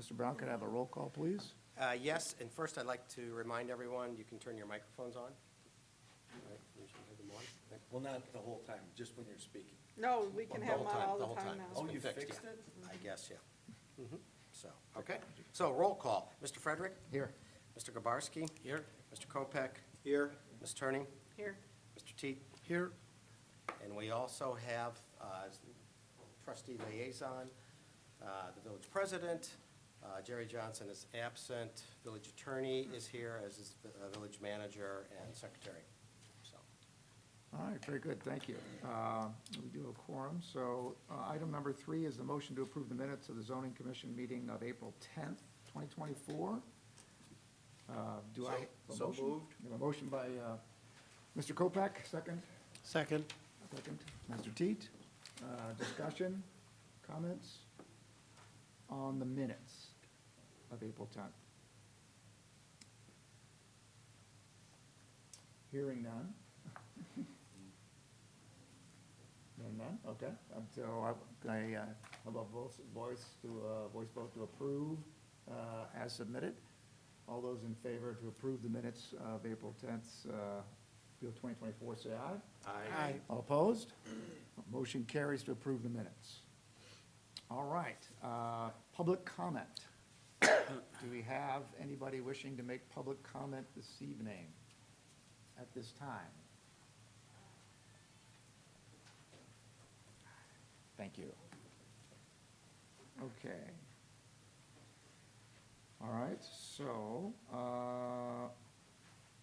Mr. Brown, could I have a roll call, please? Yes, and first I'd like to remind everyone, you can turn your microphones on. Right, you should have them on. Right. Well, not the whole time, just when you're speaking. No, we can The have whole them on all the the whole time It's now. Oh, been you fixed, fixed yeah. it? I guess, yeah. So, okay. So roll call. Mr. Frederick? Here. Mr. Gabarski? Here. Mr. Kopek? Here. Ms. Turning? Here. Mr. Teat? Here. And we also have as trustee liaison, the village president. Jerry Johnson is absent. Village attorney is here, as is the village manager and secretary. So, All right, very good, thank you. We do have a quorum, so item number 3 is the motion to approve the minutes of the zoning commission meeting of April 10th, 2024. Do I have a So motion? moved. We have a motion by Mr. Kopek, second. Second. Second, Mr. Teat. Discussion, comments on the minutes of April 10th. Hearing none. None, okay. So I have a voice vote to approve as submitted. All those in favor to approve the minutes of April 10th, 2024, say aye. Aye. All opposed? Motion carries to approve the minutes. All right, public comment. Do we have anybody wishing to make public comment this evening at this time? Thank you. Okay. All right, so,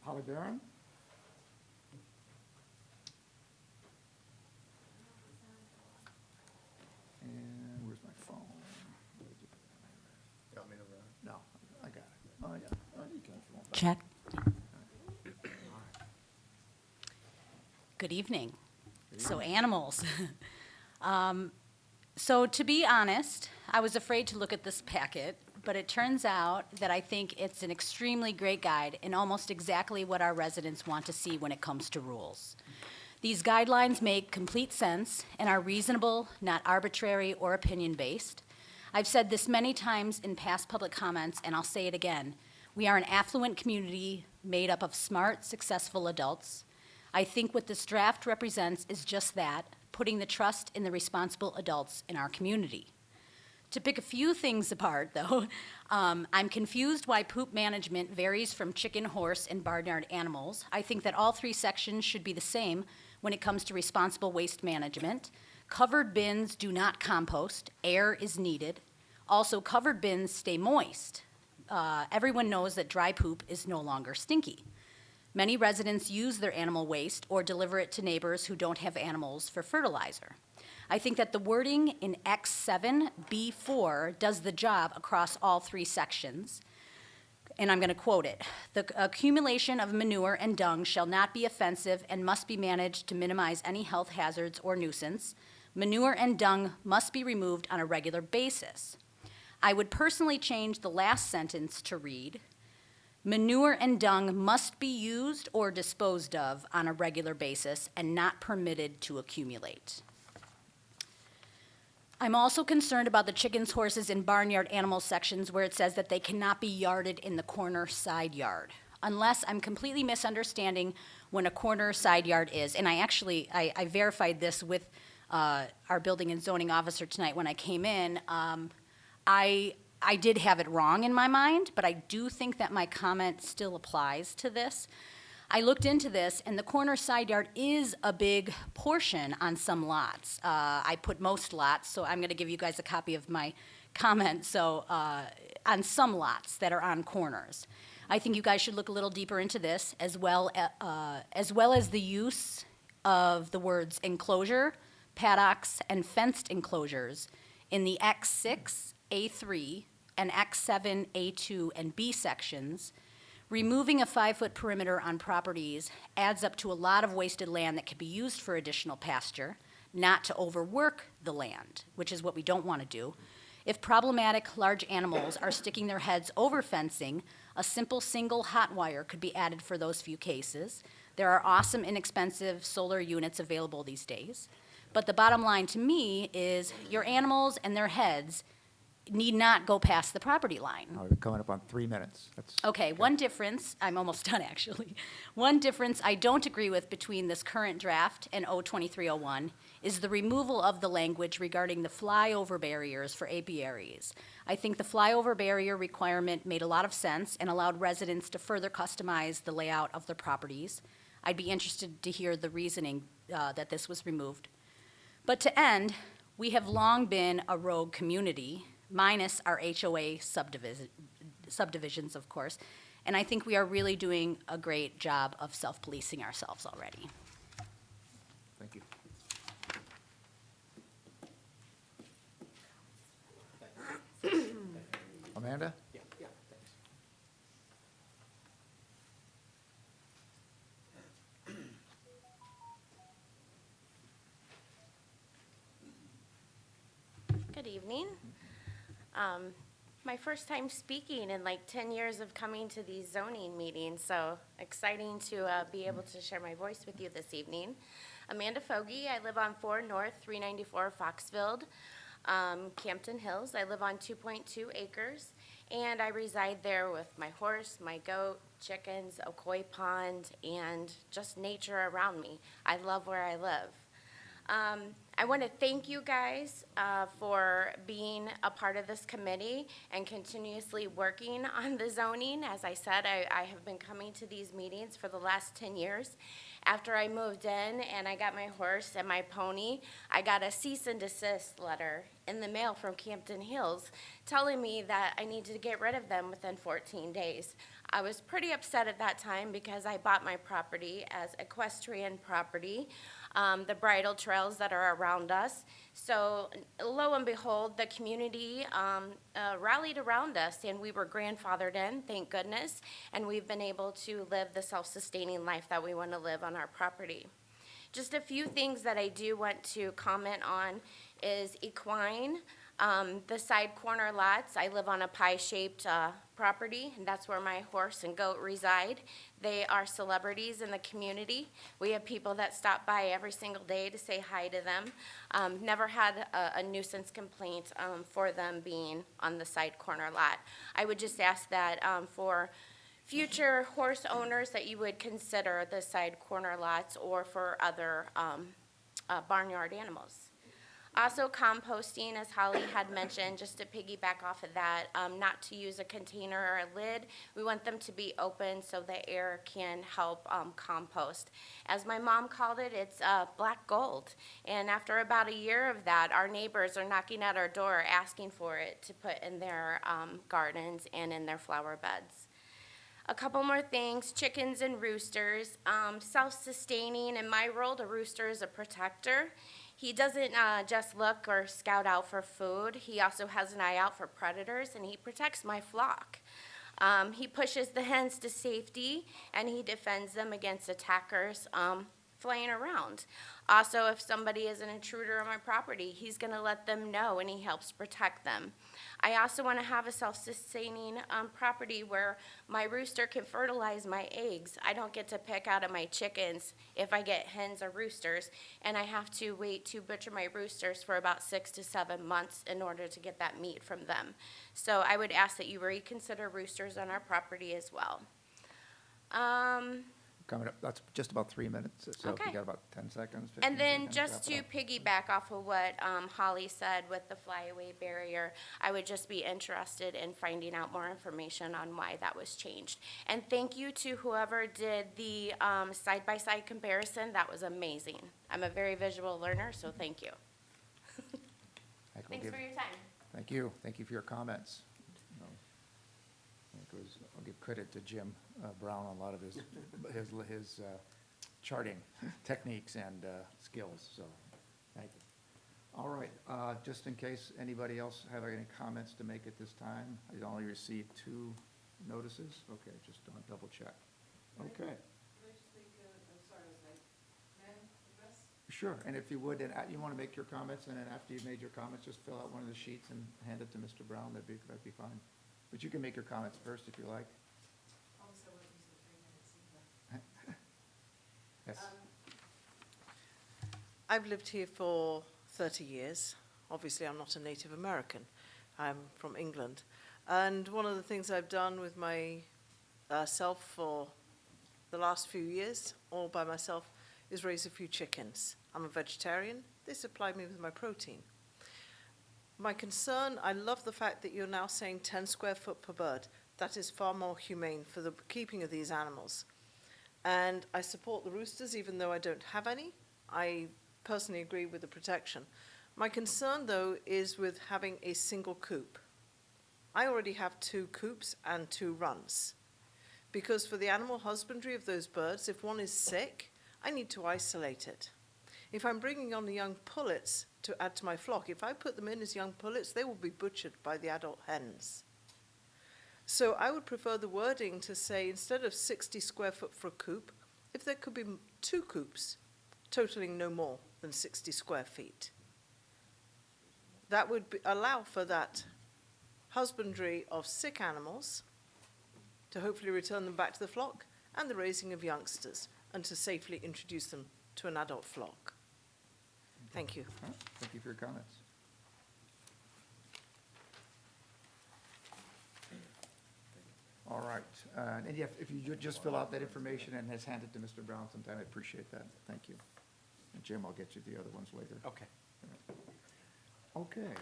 Holly Barron? And where's my phone? Where did you put it? you want me to run? No, I got it. Oh, yeah. Oh, you can if you want. Check. Good evening. So animals. So to be honest, I was afraid to look at this packet, but it turns out that I think it's an extremely great guide and almost exactly what our residents want to see when it comes to rules. These guidelines make complete sense and are reasonable, not arbitrary or opinion-based. I've said this many times in past public comments, and I'll say it again. We are an affluent community made up of smart, successful adults. I think what this draft represents is just that, putting the trust in the responsible adults in our community. To pick a few things apart, though, I'm confused why poop management varies from chicken, horse, and barnyard animals. I think that all 3 sections should be the same when it comes to responsible waste management. Covered bins do not compost. Air is needed. Also, covered bins stay moist. Everyone knows that dry poop is no longer stinky. Many residents use their animal waste or deliver it to neighbors who don't have animals for fertilizer. I think that the wording in X7B4 does the job across all 3 sections. And I'm going to quote it. The accumulation of manure and dung shall not be offensive and must be managed to minimize any health hazards or nuisance. Manure and dung must be removed on a regular basis. I would personally change the last sentence to read, manure and dung must be used or disposed of on a regular basis and not permitted to accumulate. I'm also concerned about the chickens, horses, and barnyard animal sections where it says that they cannot be yarded in the corner side yard, unless I'm completely misunderstanding when a corner side yard is. And I verified this with our building and zoning officer tonight when I came in. I did have it wrong in my mind, but I do think that my comment still applies to this. I looked into this, and the corner side yard is a big portion on some lots. I put most lots, so I'm going to give you guys a copy of my comment. So on some lots that are on corners, I think you guys should look a little deeper into this, as well as the use of the words enclosure, paddocks, and fenced enclosures in the X6, A3, and X7, A2, and B sections. Removing a 5-foot perimeter on properties adds up to a lot of wasted land that could be used for additional pasture, not to overwork the land, which is what we don't want to do. If problematic large animals are sticking their heads over fencing, a simple single hot wire could be added for those few cases. There are awesome, inexpensive solar units available these days. But the bottom line to me is your animals and their heads need not go past the property line. We're coming up on 3 minutes. That's, Okay, one difference, I'm almost done, actually. One difference I don't agree with between this current draft and O-2301 is the removal of the language regarding the flyover barriers for apiaries. I think the flyover barrier requirement made a lot of sense and allowed residents to further customize the layout of their properties. I'd be interested to hear the reasoning that this was removed. But to end, we have long been a rogue community, minus our HOA subdivisions, of course, and I think we are really doing a great job of self-policing ourselves already. thank you. Amanda? Yeah, thanks. Good evening. My first time speaking in like 10 years of coming to these zoning meetings, so exciting to be able to share my voice with you this evening. Amanda Fogarty, I live on 4 North 394 Foxfield, Campton Hills. I live on 2.2 acres, and I reside there with my horse, my goat, chickens, a koi pond, and just nature around me. I love where I live. I want to thank you guys for being a part of this committee and continuously working on the zoning. As I said, I have been coming to these meetings for the last 10 years. After I moved in and I got my horse and my pony, I got a cease and desist letter in the mail from Campton Hills telling me that I needed to get rid of them within 14 days. I was pretty upset at that time because I bought my property as equestrian property, the bridle trails that are around us. So lo and behold, the community rallied around us, and we were grandfathered in, thank goodness, and we've been able to live the self-sustaining life that we want to live on our property. Just a few things that I do want to comment on is equine. The side corner lots, I live on a pie-shaped property, and that's where my horse and goat reside. They are celebrities in the community. We have people that stop by every single day to say hi to them. Never had a nuisance complaint for them being on the side corner lot. I would just ask that for future horse owners that you would consider the side corner lots or for other barnyard animals. Also composting, as Holly had mentioned, just to piggyback off of that, not to use a container or a lid. We want them to be open so the air can help compost. As my mom called it, it's black gold. And after about a year of that, our neighbors are knocking at our door asking for it to put in their gardens and in their flower beds. A couple more things, chickens and roosters. Self-sustaining, in my world, a rooster is a protector. He doesn't just look or scout out for food. He also has an eye out for predators, and he protects my flock. He pushes the hens to safety, and he defends them against attackers flying around. Also, if somebody is an intruder on my property, he's going to let them know, and he helps protect them. I also want to have a self-sustaining property where my rooster can fertilize my eggs. I don't get to pick out of my chickens if I get hens or roosters, and I have to wait to butcher my roosters for about 6 to 7 months in order to get that meat from them. So I would ask that you reconsider roosters on our property as well. Coming up, that's just about 3 minutes, so if you Okay. got about 10 seconds, 15 And then seconds, just wrap to it up. piggyback off of what Holly said with the flyaway barrier, I would just be interested in finding out more information on why that was changed. And thank you to whoever did the side-by-side comparison. That was amazing. I'm a very visual learner, so thank you. Heck, we'll Thanks give- for your time. Thank you for your comments. I'll give credit to Jim Brown on a lot of his charting techniques and skills, so thank you. All right, just in case anybody else have any comments to make at this time, I only received 2 notices. Okay, just double check. Okay, Can I just make I'm sorry, I was like, may I address? sure, and if you would, and you want to make your comments, and then after you've made your comments, just fill out one of the sheets and hand it to Mr. Brown, that'd be fine. But you can make your comments first if you like. Obviously, I wasn't using the 3 minutes either. Yes. I've lived here for 30 years. Obviously, I'm not a Native American. I'm from England. And one of the things I've done with my self for the last few years, all by myself, is raise a few chickens. I'm a vegetarian. They supply me with my protein. My concern, I love the fact that you're now saying 10 square foot per bird. That is far more humane for the keeping of these animals. And I support the roosters, even though I don't have any. I personally agree with the protection. My concern, though, is with having a single coop. I already have 2 coops and 2 runs. Because for the animal husbandry of those birds, if one is sick, I need to isolate it. If I'm bringing on the young pullets to add to my flock, if I put them in as young pullets, they will be butchered by the adult hens. So I would prefer the wording to say, instead of 60 square foot for a coop, if there could be 2 coops, totaling no more than 60 square feet. That would allow for that husbandry of sick animals, to hopefully return them back to the flock, and the raising of youngsters, and to safely introduce them to an adult flock. Thank you. All right, thank you for your comments. All right, and if you just fill out that information and has handed to Mr. Brown sometime, I appreciate that. Thank you. And Jim, I'll get you the other ones later. Okay. Okay,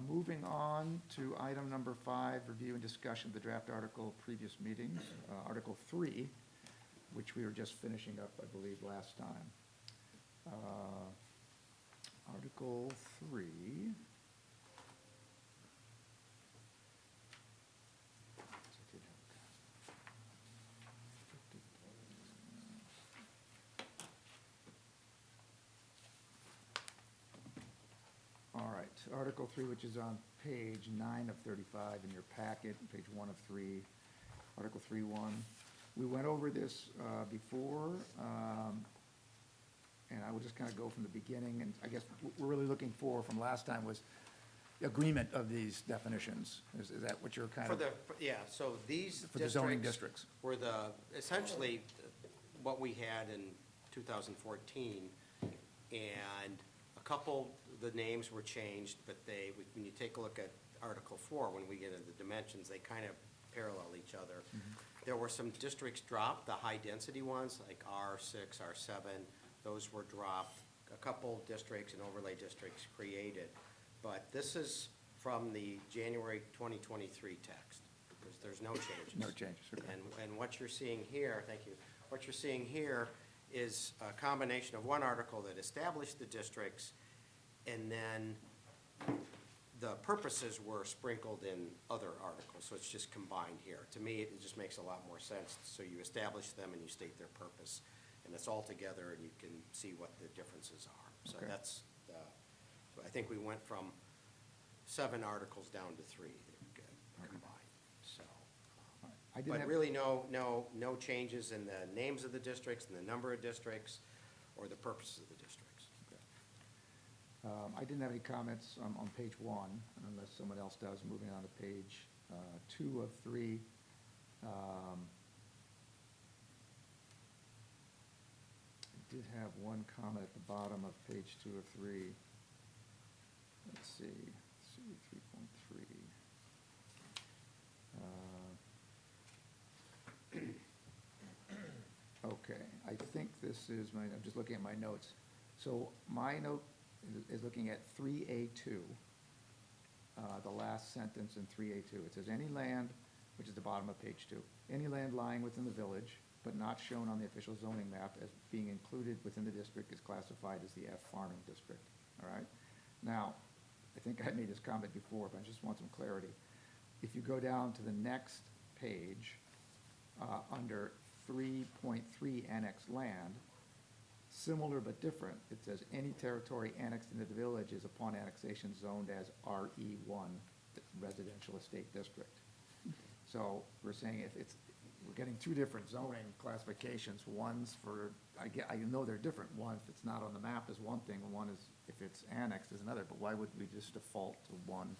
moving on to item number 5, review and discussion of the draft article of previous meetings. Article 3, which we were just finishing up, I believe, last time. Article 3. All right, Article 3, which is on page 9 of 35 in your packet, page 1 of 3, Article 3.1. We went over this before, and I will just kind of go from the beginning, and I guess what we're really looking for from last time was agreement of these definitions. Is that what you're kind For of? yeah, so these For the zoning districts were essentially what we had in 2014, and a couple, the names were changed, but when you take a look at Article 4, when we get into the dimensions, they kind of parallel each other. There were some districts dropped, the high-density ones, like R6, R7, those were dropped. A couple districts and overlay districts created. But this is from the January 2023 text, because there's no changes. No changes, okay. And what you're seeing here, thank you, what you're seeing here is a combination of one article that established the districts, and then the purposes were sprinkled in other articles, so it's just combined here. To me, it just makes a lot more sense. So you establish them and you state their purpose, and it's all together, and you can see what the differences are. So Okay. that's, so I think we went from 7 articles down to 3 combined, so. I did But have- really no changes in the names of the districts, and the number of districts, or the purposes of the districts. I didn't have any comments on page 1, unless someone else does. Moving on to page 2 of 3. I did have one comment at the bottom of page 2 of 3. Let's see, 3.3. Okay, I think this is I'm just looking at my notes. So my note is looking at 3A2, the last sentence in 3A2. It says, any land, which is the bottom of page 2, any land lying within the village, but not shown on the official zoning map as being included within the district is classified as the F farming district, all right? Now, I think I made this comment before, but I just want some clarity. If you go down to the next page, under 3.3 annexed land, similar but different, it says any territory annexed into the village is upon annexation zoned as RE1, residential estate district. So we're saying we're getting 2 different zoning classifications. One's for, I know they're different. One, if it's not on the map, is one thing, and one is, if it's annexed, is another. But why would we just default to one?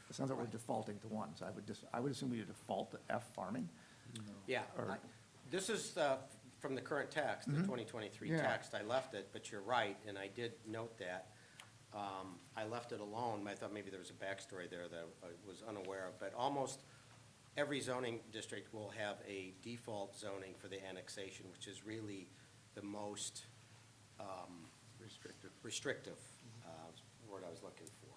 It sounds like we're defaulting to one, so I would assume we would default to F farming. Yeah, Or- this is from the current text, the 2023 Yeah. text. I left it, but you're right, and I did note that. I left it alone. I thought maybe there was a backstory there that I was unaware of, but almost every zoning district will have a default zoning for the annexation, which is really the most restrictive word I was looking for.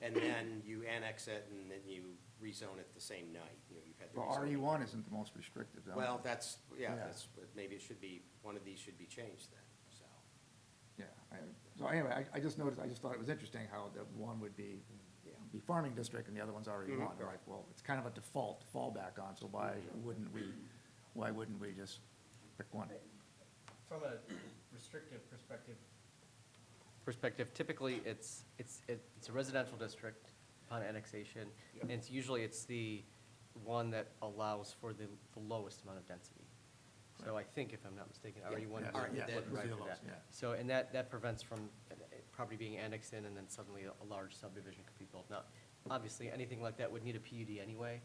And then you annex it, and then you rezone it the same night. You know, you've had the Well, rezoning. RE1 isn't the most restrictive zone. Well, that's, yeah, Yeah. that's, maybe it should be, one of these should be changed then, so. Yeah, so anyway, I just noticed, I just thought it was interesting how the one would be farming district and the other one's RE1. Mhm. Like, well, it's kind of a default to fall back on, so why wouldn't we just pick one? From a restrictive perspective, typically it's a residential district upon annexation, and it's usually the one that allows for the lowest amount of density. So I think, if I'm not mistaken, RE1 Yeah, would yeah, would yeah, drive the for lowest, that. yeah. So, and that prevents from property being annexed in, and then suddenly a large subdivision could be built. Now, obviously, anything like that would need a PUD anyway,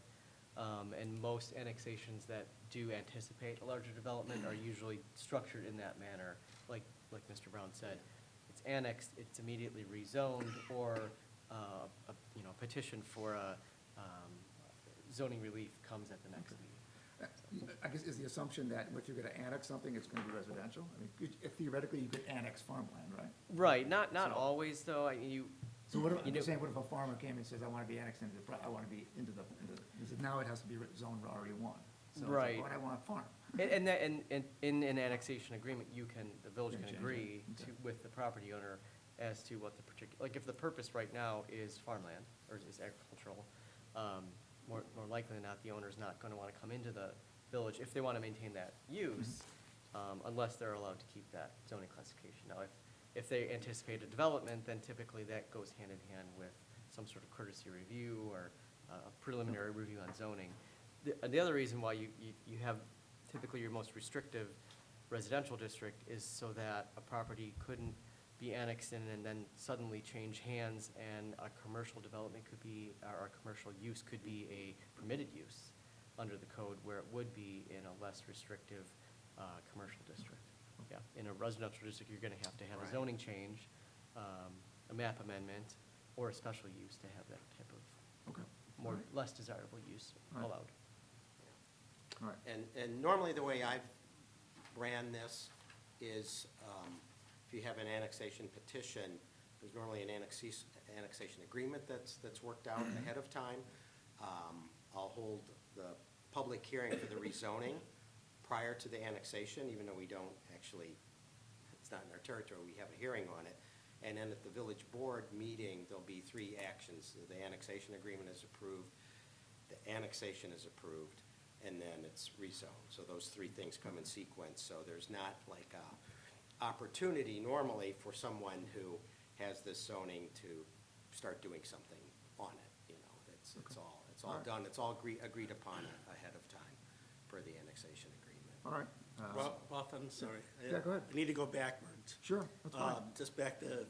and most annexations that do anticipate a larger development are usually structured in that manner, like Mr. Brown said. It's annexed, it's immediately rezoned, or, petition for a zoning relief comes at the next meeting. I guess is the assumption that if you're gonna annex something, it's gonna be residential? I mean, theoretically, you could annex farmland, right? Right, not So- always, though. You, So what if, I'm You just know- saying, what if a farmer came and says, I wanna be annexed into I wanna be he says, now it has to be zoned RE1. So it's like, Right. but I want a farm. and in an annexation agreement, the village You can can change agree it. Okay. with the property owner as to what the particular, like, if the purpose right now is farmland, or is agricultural, more likely than not, the owner's not gonna wanna come into the village if they wanna maintain that use, unless they're allowed to keep that zoning classification. Now, if they anticipate a development, then typically that goes hand in hand with some sort of courtesy review or a preliminary review on zoning. The other reason why you have typically your most restrictive residential district is so that a property couldn't be annexed in and then suddenly change hands, and a commercial development could be, or a commercial use could be a permitted use under the code, where it would be in a less restrictive commercial district. Yeah, in a residential district, you're gonna have to have a Right. zoning change, a map amendment, or a special use to have that type of Okay. more, Alright. less desirable use Alright. allowed. All right. And normally, the way I've ran this is, if you have an annexation petition, there's normally an annexation agreement that's worked out ahead of time. I'll hold the public hearing for the rezoning prior to the annexation, even though we don't actually, it's not in our territory, we have a hearing on it. And then at the village board meeting, there'll be 3 actions. The annexation agreement is approved, the annexation is approved, and then it's rezoned. So those 3 things come in sequence, so there's not like a opportunity normally for someone who has this zoning to start doing something on it, you know. It's all Alright. done, it's all agreed upon ahead of time per the annexation agreement. All right. Ralph, I'm sorry. Yeah, go ahead. I need to go backwards. Sure, that's fine. Just back to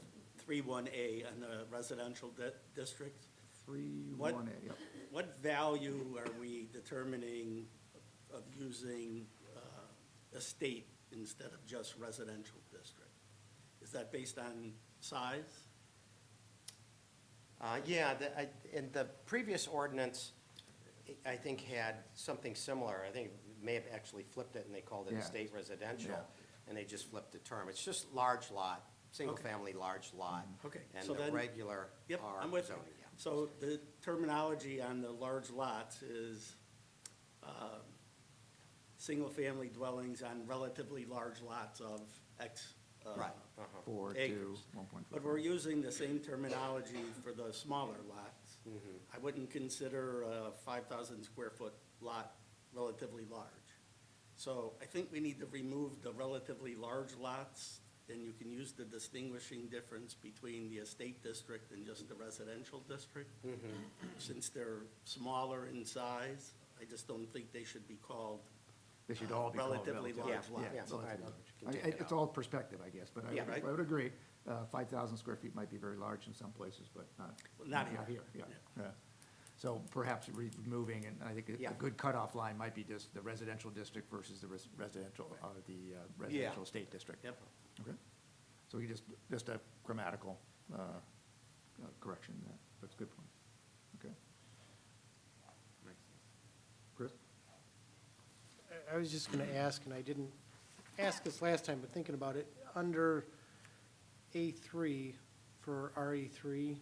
3-1A on the residential district. 3-1A, yep. What value are we determining of using estate instead of just residential district? Is that based on size? Yeah, in the previous ordinance, I think had something similar. I think may have actually flipped it and they called it Yeah. estate residential. Yeah. And they just flipped the term. It's just large lot, single-family large lot. Okay, And so the then- regular Yep, R I'm with you. zoning, yeah. So the terminology on the large lots is single-family dwellings on relatively large lots of X. Right, uh-huh. 4 to acres. 1.4. But we're using the same terminology for the smaller lots. Mhm. I wouldn't consider a 5,000 square foot lot relatively large. So I think we need to remove the relatively large lots, and you can use the distinguishing difference between the estate district and just the residential district. Since they're smaller in size, I just don't think they should be called They should all be called relatively relative. large Yeah, lots. yeah. relatively I large. can take it It's out. all perspective, I guess, but I Yeah. would, I would agree. 5,000 square feet might be very large in some places, but Not here. yeah, yeah. So perhaps removing, and I think a Yeah. good cutoff line might be just the residential district versus the residential estate district. Yep. Okay? So we just a grammatical correction in that. That's a good point. Okay. Makes sense. Chris? I was just going to ask, and I didn't ask this last time, but thinking about it, under A3 for RE3,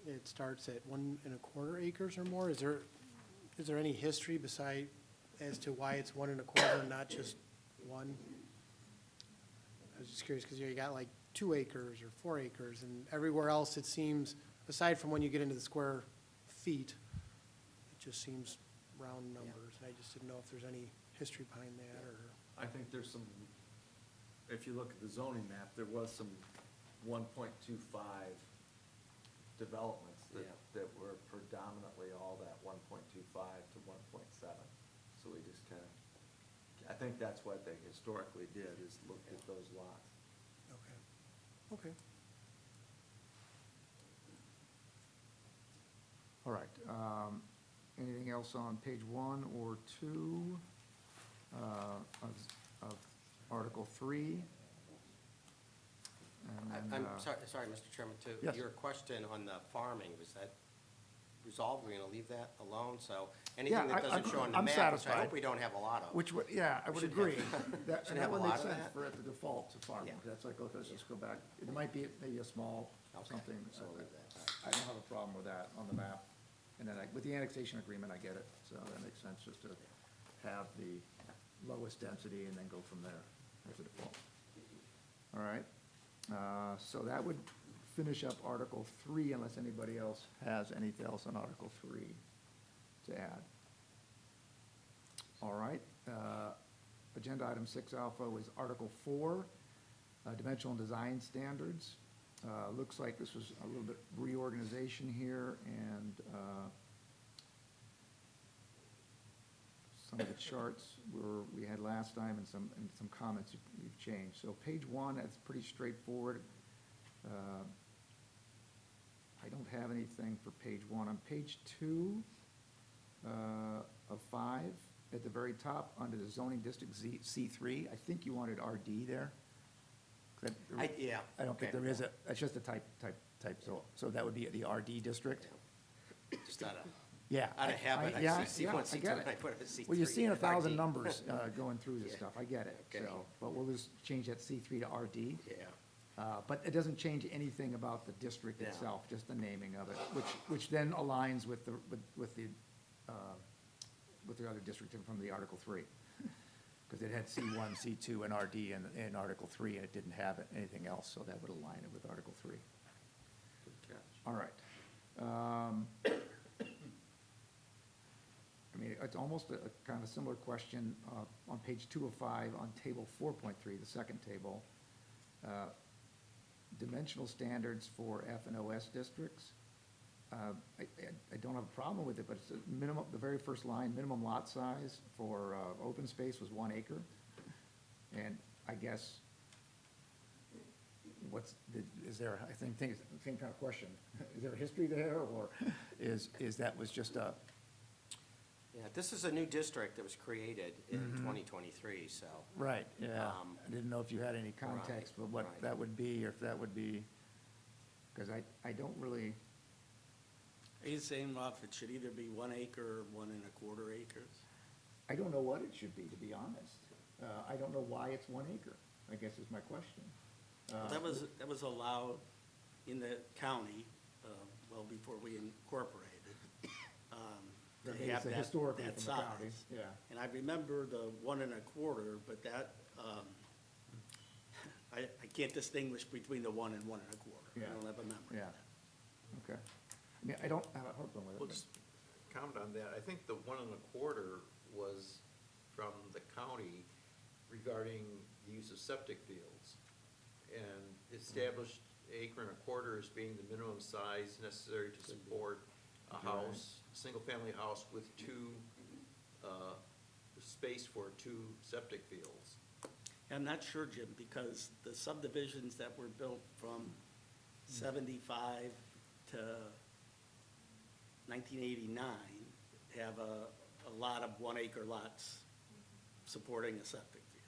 it starts at 1.25 acres or more. Is there any history beside, as to why it's 1.25 and not just one? I was just curious, because you got like 2 acres or 4 acres, and everywhere else it seems, aside from when you get into the square feet, it just seems round numbers. I just didn't know if there's any history behind that, or, I think there's some, if you look at the zoning map, there was some 1.25 developments Yeah. that were predominantly all that 1.25 to 1.7. So we just kind of, I think that's what they historically did, is looked at those lots. okay. All right. Anything else on page 1 or 2 of Article 3? And then, I'm sorry, Mr. Chairman, too. Yes. Your question on the farming, was that resolved? We're going to leave that alone? So anything that doesn't show on the I'm map, which I satisfied. hope we don't have a lot of. Which would, yeah, I would Should agree. have- That should that have a would make lot of sense that. for it to default to farming. Yeah. That's like, okay, let's just go back. It might be maybe a small Okay, something. so we'll leave that. I don't have a problem with that on the map. And then with the annexation agreement, I get it. So that makes sense just to have the lowest density and then go from there as a default. All right. So that would finish up Article 3 unless anybody else has anything else on Article 3 to add. All right. Agenda item 6 alpha was Article 4, dimensional design standards. Looks like this was a little bit reorganization here, and some of the charts we had last time, and some comments you've changed. So page 1, that's pretty straightforward. I don't have anything for page 1. On page 2 of 5, at the very top, under the zoning district C3, I think you wanted RD there. Yeah. I don't think okay. there is it's just a type, so that would be the RD district? Just out of, Yeah. out of habit, yeah, I see yeah, C1, I C2, get and it. I put it as C3. Well, you're seeing 1,000 RD. numbers going through this Yeah. stuff, I get it, Okay. so, but we'll just change that C3 to RD. Yeah. But it doesn't change anything about the district Yeah. itself, just the naming of it, which then aligns with the other district from the Article 3. Because it had C1, C2, and RD in Article 3, and it didn't have anything else, so that would align it with Article 3. Good catch. All right. I mean, it's almost a kind of similar question on page 2 of 5 on table 4.3, the second table. Dimensional standards for F and OS districts. I don't have a problem with it, but it's a minimum, the very first line, minimum lot size for open space was 1 acre. And I guess, is there, I think, same kind of question. Is there a history there, or is that was just a, Yeah, this is a new district that was created in 2023, so. right, yeah. Um, I didn't know if you had any context for what right. that would be, or if that would be, because I don't really, Are you saying, Ralph, it should either be 1 acre or 1.25 acres? I don't know what it should be, to be honest. I don't know why it's 1 acre, I guess is my question. Well, that was allowed in the county, well, before we incorporated. I To mean, have it's historically that from the county, size. yeah. And I remember the 1.25, but that, I can't distinguish between the 1 and 1.25. Yeah. I don't have a memory Yeah. of that. Okay. I mean, I don't have a heartburn with it. Well, but- just comment on that. I think the 1.25 was from the county regarding the use of septic fields. And established acre and a quarter as being the minimum size necessary to support a house, single-family house with space for 2 septic fields. I'm not sure, Jim, because the subdivisions that were built from 75 to 1989 have a lot of 1 acre lots supporting a septic field.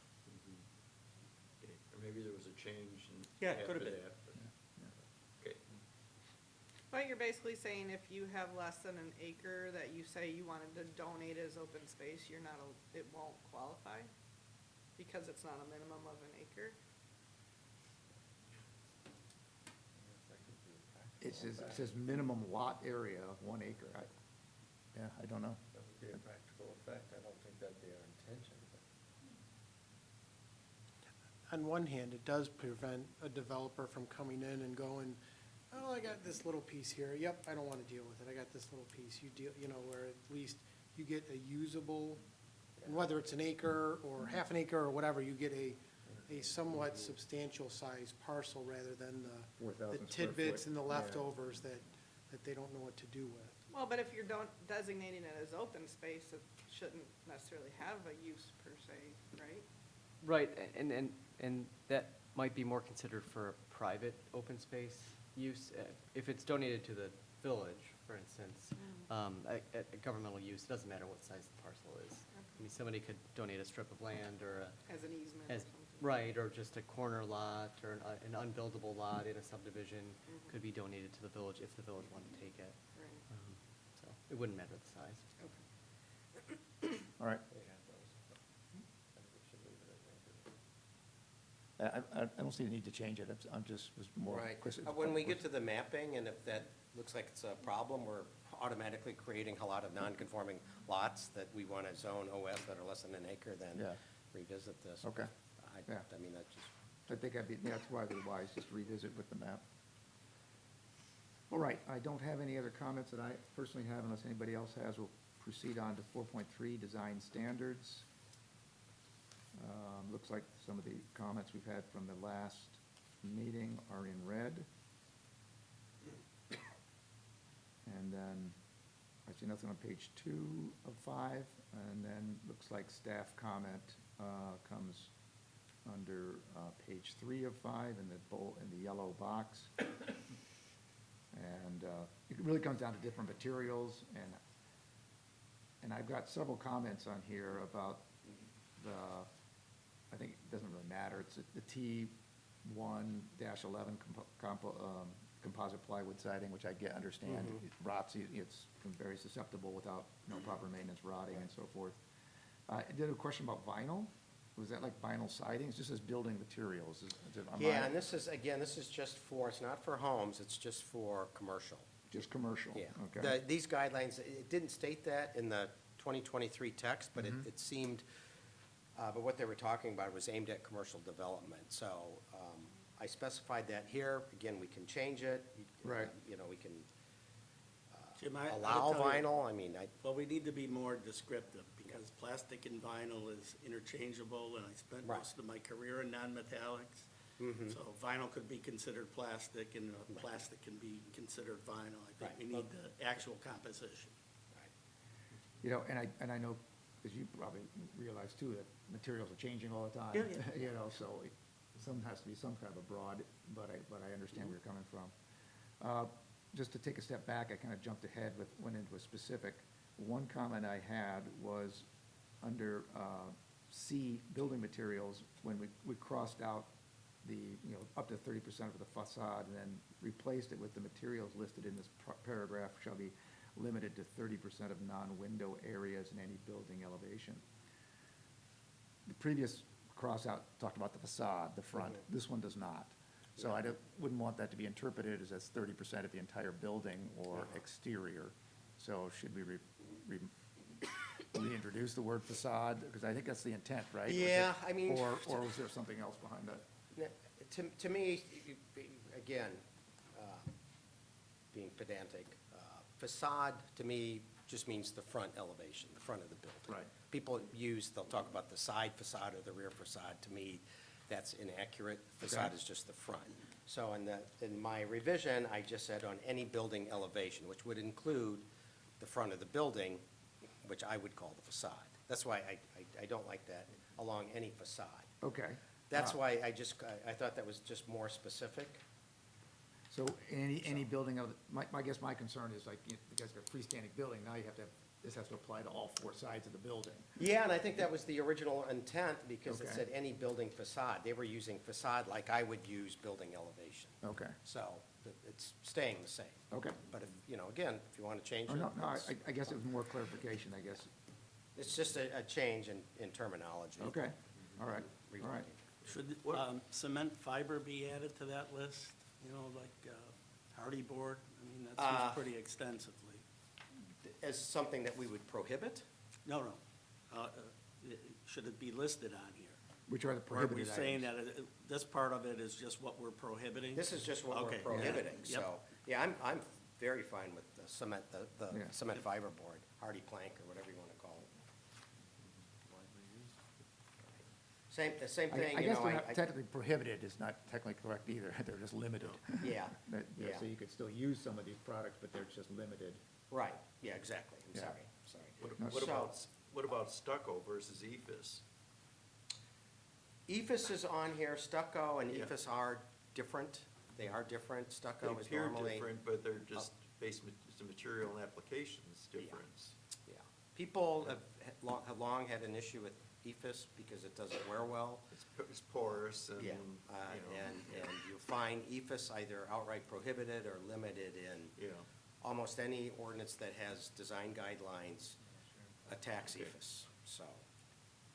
Okay, or maybe there was a change in Yeah, it could after have been. that, but, okay. But you're basically saying if you have less than an acre that you say you wanted to donate as open space, you're not, it won't qualify? Because it's not a minimum of an acre? It says minimum lot area of 1 acre. Yeah, I don't know. That would be a practical effect. I don't think that'd be our intention, but. On one hand, it does prevent a developer from coming in and going, oh, I got this little piece here, yep, I don't want to deal with it, I got this little piece, you deal, you know, where at least you get a usable, and whether it's an acre or half an acre or whatever, you get a somewhat substantial size parcel rather than the 4,000 square tidbits foot. and the Yeah. leftovers that they don't know what to do with. Well, but if you're designating it as open space, it shouldn't necessarily have a use per se, right? Right, and that might be more considered for a private open space use. If it's donated to the village, for instance, a governmental use, it doesn't matter what size the parcel is. I mean, somebody could donate a strip of land or As an easement or something. right, or just a corner lot or an unbuildable lot in a subdivision could be donated to the village if the village wanted to take it. Right, So it wouldn't matter the size. okay. All right. They have those. I think we should leave it as acre. I don't see the need to change it. I'm just, was more. Right. Chris- When we get to the mapping, and if that looks like it's a problem, we're automatically creating a lot of non-conforming lots that we want to zone OS that are less than an acre, then Yeah. revisit this. Okay. Yeah. I mean, that just, I think that's why it'd be wise, just revisit with the map. All right, I don't have any other comments that I personally have unless anybody else has. We'll proceed on to 4.3, design standards. Looks like some of the comments we've had from the last meeting are in red. And then I see nothing on page 2 of 5, and then looks like staff comment comes under page 3 of 5 in the yellow box. And it really comes down to different materials, and I've got several comments on here about I think it doesn't really matter, it's the T1-11 composite plywood siding, which I understand, it rots, it's very susceptible without proper maintenance, rotting and so forth. I did a question about vinyl. Was that like vinyl siding? It just says building materials. yeah, and this is, again, this is just for, it's not for homes, it's just for commercial. Just commercial? Yeah. Okay. These guidelines, it didn't state that in the 2023 text, but it seemed, but what they were talking about was aimed at commercial development. So I specified that here. Again, we can change it. Right. We can Jim, I'll allow tell you- vinyl. I mean, Well, we need to be more descriptive, because plastic and vinyl is interchangeable, and I spent Right. most of my career in non-metallics. So vinyl could be considered plastic, and plastic can be considered vinyl. I think Right. we need the actual composition. And I know, as you probably realize too, that materials are changing all the time. Yeah, So some has to be some kind of a broad, but I understand where you're coming from. Just to take a step back, I kind of jumped ahead went into a specific. One comment I had was under C, building materials, when we crossed out the, up to 30% of the facade and then replaced it with the materials listed in this paragraph shall be limited to 30% of non-window areas in any building elevation. The previous cross-out talked about the facade, the front. This one does not. So I wouldn't want that to be interpreted as that's 30% of the entire building or exterior. So should we reintroduce the word facade? Because I think that's the intent, right? Yeah, I mean- Or was there something else behind that? to me, again, being pedantic, facade to me just means the front elevation, the front of the building. Right. People they'll talk about the side facade or the rear facade. To me, that's inaccurate. Facade is just the front. So in my revision, I just said on any building elevation, which would include the front of the building, which I would call the facade. That's why I don't like that, along any facade. Okay. That's why I thought that was just more specific. So any building of, I guess my concern is like, you guys got a freestanding building, now you have to have this has to apply to all four sides of the building. Yeah, and I think that was the original intent, because it Okay. said any building facade. They were using facade like I would use building elevation. Okay, So it's staying the same. okay. But if, again, if you want to change Oh, it, no, no, it's- I guess it was more clarification, I guess. it's just a change in terminology. Okay, all right, all right. Should What- cement fiber be added to that list? Like hardy board? I mean, that's Uh, used pretty extensively. As something that we would prohibit? No. Should it be listed on here? Which are the Or are prohibited we items? saying that this part of it is just what we're prohibiting? This is just what we're Okay, yeah. prohibiting, Yep. so, yeah, I'm very fine with the cement, the Yeah. cement fiber board, hardy plank, or whatever you want to call it. The same thing, I guess they're not technically prohibited, is not technically correct either, they're just limited. Yeah, So you could still use some of these products, but they're just limited. right, yeah, exactly, I'm Yeah. sorry. What about stucco versus E ephes? EFS is on here, stucco and Yeah. EFS are different, they are different, They stucco is appear normally. different, but they're just it's the material and applications Yeah. difference. Yeah, people have long had an issue with EFS because it doesn't wear well. It's porous and, Yeah, and you'll find EFS either outright prohibited or limited in Yeah. almost any ordinance that has design guidelines attacks Okay. EFS, so,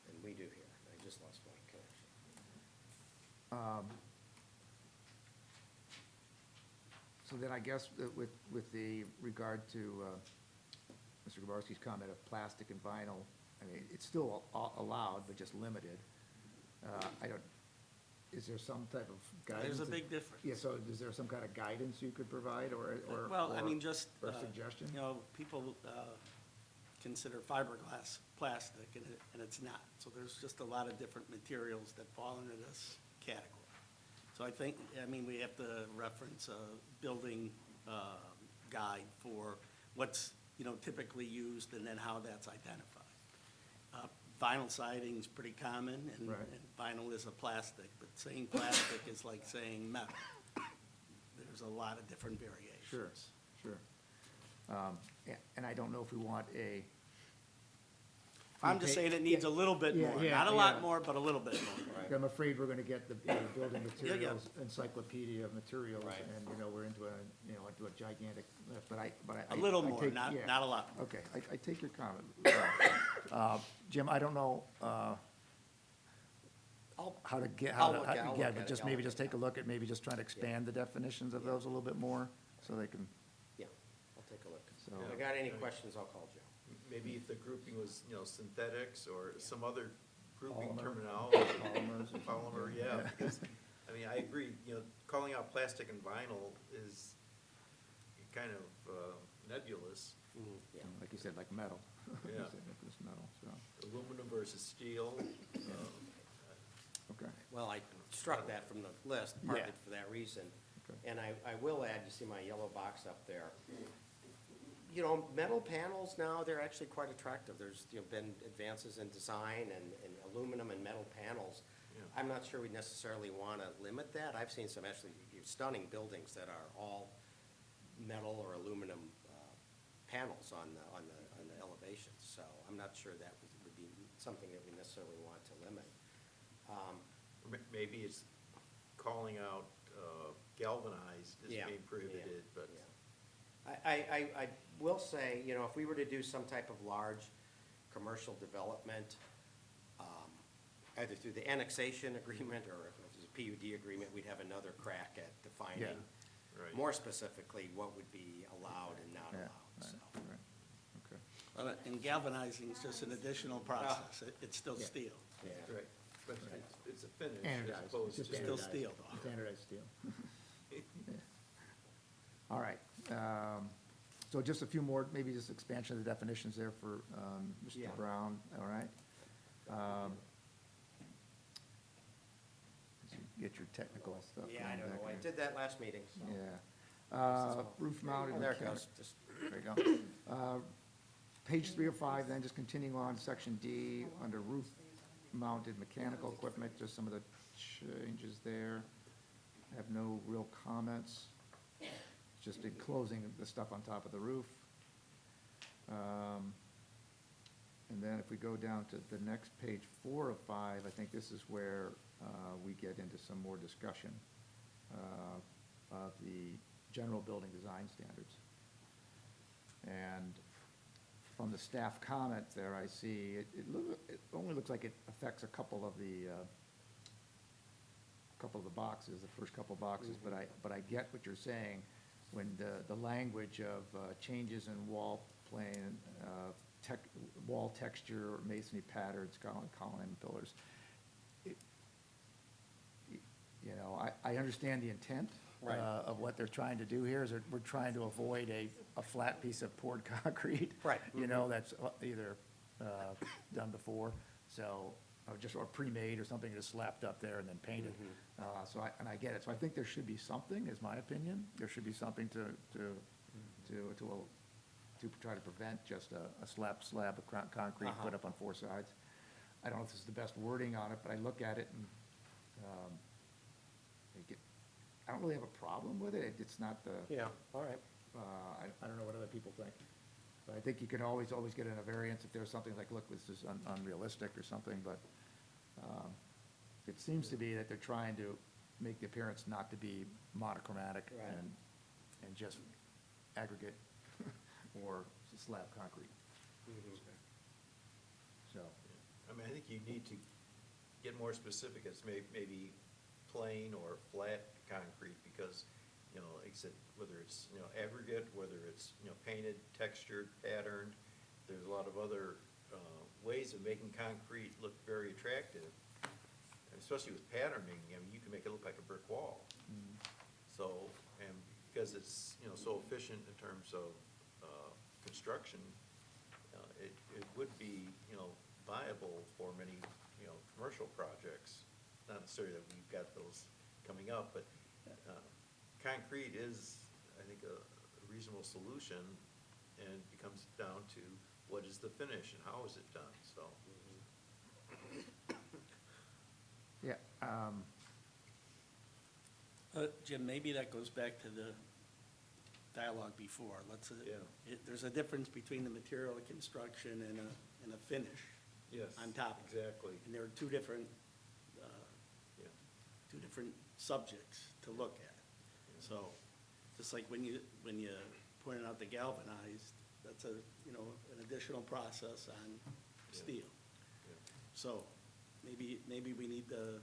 and we do here. I just lost my connection. So then I guess that with the regard to Mr. Gabarski's comment of plastic and vinyl, I mean, it's still allowed, but just limited. Is there some type of guidance? There's a big difference. Yeah, so is there some kind of guidance you could provide, or? Well, I or- mean, just, Or a suggestion? people consider fiberglass plastic, and it's not. So there's just a lot of different materials that fall into this category. So I mean, we have to reference a building guide for what's, typically used, and then how that's identified. Vinyl siding's pretty common, and Right. and vinyl is a plastic, but saying plastic is like saying metal. There's a lot of different variations. Sure. And I don't know if we want a. I'm just saying it needs a little bit Yeah, more, yeah, not a yeah. lot more, but a little bit more. I'm afraid we're gonna get the building materials encyclopedia of materials, Right. and we're into a gigantic list, but I. A little I more, take- not, yeah. not a lot more. Okay, I take your comment. Jim, I don't know how to get, I'll look at yeah, it, but just I'll maybe look just at take a look at, maybe just trying to expand the definitions of those a little bit more, so they can, Yeah, I'll take a look. so. If I got any questions, I'll call Joe. Maybe if the grouping was, synthetics or some other grouping Polymer. terminology. Polymers or Polymer, something. yeah, because, I agree, calling out plastic and vinyl is kind of nebulous. Yeah. Like you said, like metal. Yeah. It's metal, so, Aluminum versus steel. okay. Well, I struck that from the list, partly Yeah. for that reason. Okay. And I will add, you see my yellow box up there. Metal panels now, they're actually quite attractive. There's, been advances in design and aluminum and metal panels. Yeah. I'm not sure we necessarily want to limit that. I've seen some actually stunning buildings that are all metal or aluminum panels on the elevations. So I'm not sure that would be something that we necessarily want to limit. Maybe it's calling out galvanized as Yeah, being prohibited, but. Yeah. I will say, if we were to do some type of large commercial development, either through the annexation agreement or if it was a PUD agreement, we'd have another crack at defining Yeah. Right. more specifically what would be allowed and not Yeah, allowed, right, so. right, okay. And galvanizing is just an additional process. It's still Yeah. steel. Yeah. Right, but it's a finish as Anodized, opposed it's to. just Still anodized. steel, though. It's anodized steel. Yeah. All right, so just a few more, maybe just expansion of the definitions there for Yeah. Mr. Brown, all right? As you get your technical stuff. Yeah, I going don't back know. I there. did that last meeting, so. Yeah. Roof mounted. Oh, there it goes. There you go. Page 3 of 5, then just continuing on, section D, under roof mounted mechanical equipment, just some of the changes there. Have no real comments, just enclosing the stuff on top of the roof. And then if we go down to the next page, 4 of 5, I think this is where we get into some more discussion of the general building design standards. And from the staff comment there, I see, it only looks like it affects a couple of the boxes, the first couple boxes, but I get what you're saying, when the language of changes in wall plane, wall texture, masonry patterns, column and pillars. You know, I understand the intent Right. of what they're trying to do here, is we're trying to avoid a flat piece of poured concrete. Right. You know, that's either done before, so, or pre-made or something just slapped up there and then painted. So I get it. So I think there should be something, is my opinion. There should be something to try to prevent just a slab of concrete put up on 4 sides. I don't know if this is the best wording on it, but I look at it and, I don't really have a problem with it. It's not the, Yeah, all right. I don't know what other people think. But I think you can always get in a variance if there's something like, look, this is unrealistic or something, but it seems to be that they're trying to make the appearance not to be monochromatic Right. and just aggregate or slab concrete. So, I mean, I think you need to get more specific as maybe plain or flat concrete, because, you know, like I said, whether it's, you know, aggregate, whether it's, you know, painted, textured, patterned, there's a lot of other ways of making concrete look very attractive, and especially with patterning. I mean, you can make it look like a brick wall. So, and because it's, you know, so efficient in terms of construction, it would be, you know, viable for many, you know, commercial projects. Not necessarily that we've got those coming up, but concrete is, I think, a reasonable solution, and it becomes down to what is the finish and how is it done, so. yeah, Jim, maybe that goes back to the dialogue before. Yeah. There's a difference between the material of construction and a finish. Yes. On top of it. Exactly. And there are two different Yeah. subjects to look at. So, just like when you pointed out the galvanized, that's an additional process on steel. Yeah. So, maybe we need to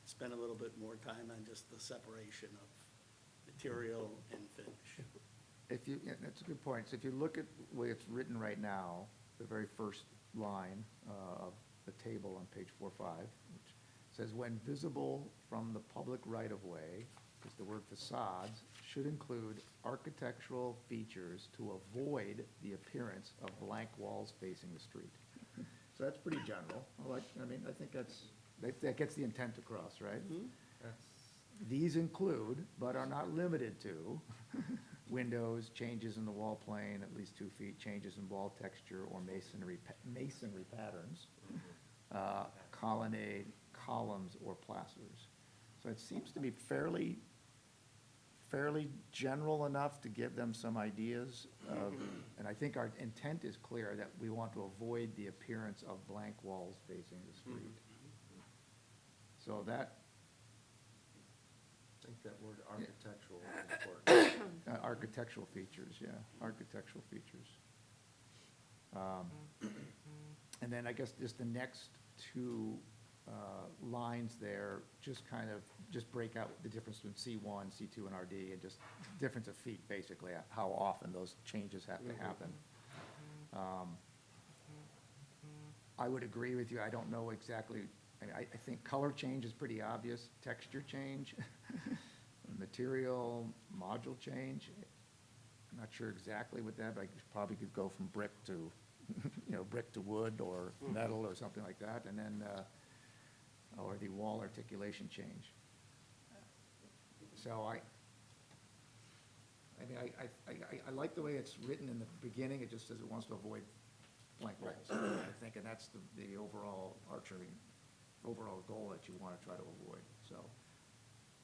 spend a little bit more time on just the separation of material and finish. yeah, that's a good point. So if you look at the way it's written right now, the very first line of the table on page 4-5, which says, when visible from the public right-of-way, because the word facades should include architectural features to avoid the appearance of blank walls facing the street. So that's pretty general. I think that gets the intent across, right? These include, but are not limited to, windows, changes in the wall plane, at least 2 feet, changes in wall texture or masonry patterns, colonnade, columns, or plasters. So it seems to be fairly general enough to give them some ideas of, and I think our intent is clear that we want to avoid the appearance of blank walls facing the street. So that, I think that word architectural is important. architectural features, yeah, architectural features. And then I guess just the next 2 lines there, just break out the difference between C1, C2, and RD, and just difference of feet, basically, how often those changes have to happen. I would agree with you, I don't know exactly, I think color change is pretty obvious, texture change, material, module change. I'm not sure exactly with that, but I probably could go from brick to, brick to wood or metal or something like that, and then, or the wall articulation change. So I like the way it's written in the beginning. It just says it wants to avoid blank walls, I think, and that's the overall overall goal that you want to try to avoid. So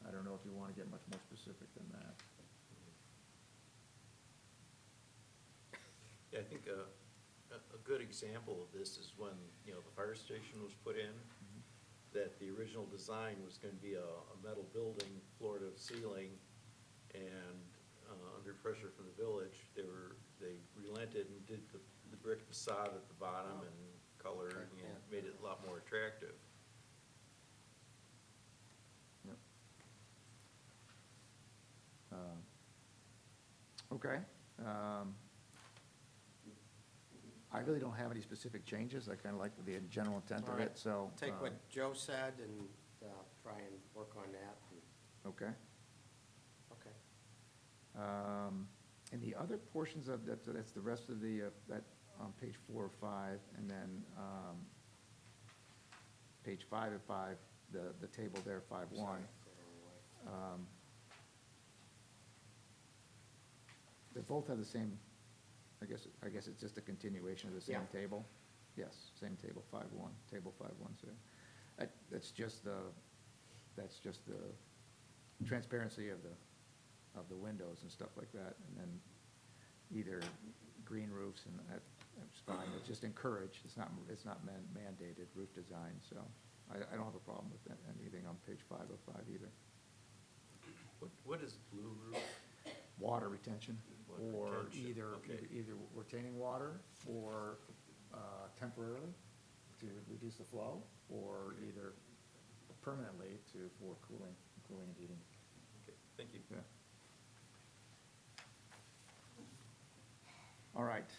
I don't know if you want to get much more specific than that. Yeah, I think good example of this is when, you know, the fire station was put in, that the original design was gonna be a metal building, floor to ceiling, and, under pressure from the village, they relented and did the brick facade at the bottom and color, Okay, and yeah. made it a lot more attractive. Yep. Okay. I really don't have any specific changes. I kind of like the general intent All of right. it, so. Take what Joe said and try and work on that. Okay. Okay. And the other portions of that, so that's the rest of the, that on page 4 or 5, and then page 5 of 5, the table there, 5.1. Sorry. They both have the same, I guess it's just a continuation of the same Yeah. table? Yes, same table, 5.1, table 5.1, so, that's just the transparency of the windows and stuff like that, and then either green roofs, and that's fine, it's just encouraged, it's not mandated roof design, so I don't have a problem with that, anything on page 5 of 5 either. What is blue roof? Water retention, Water or retention, either, okay. either retaining water, or temporarily to reduce the flow, or either permanently for cooling and heating. Okay, thank you. Yeah. All right,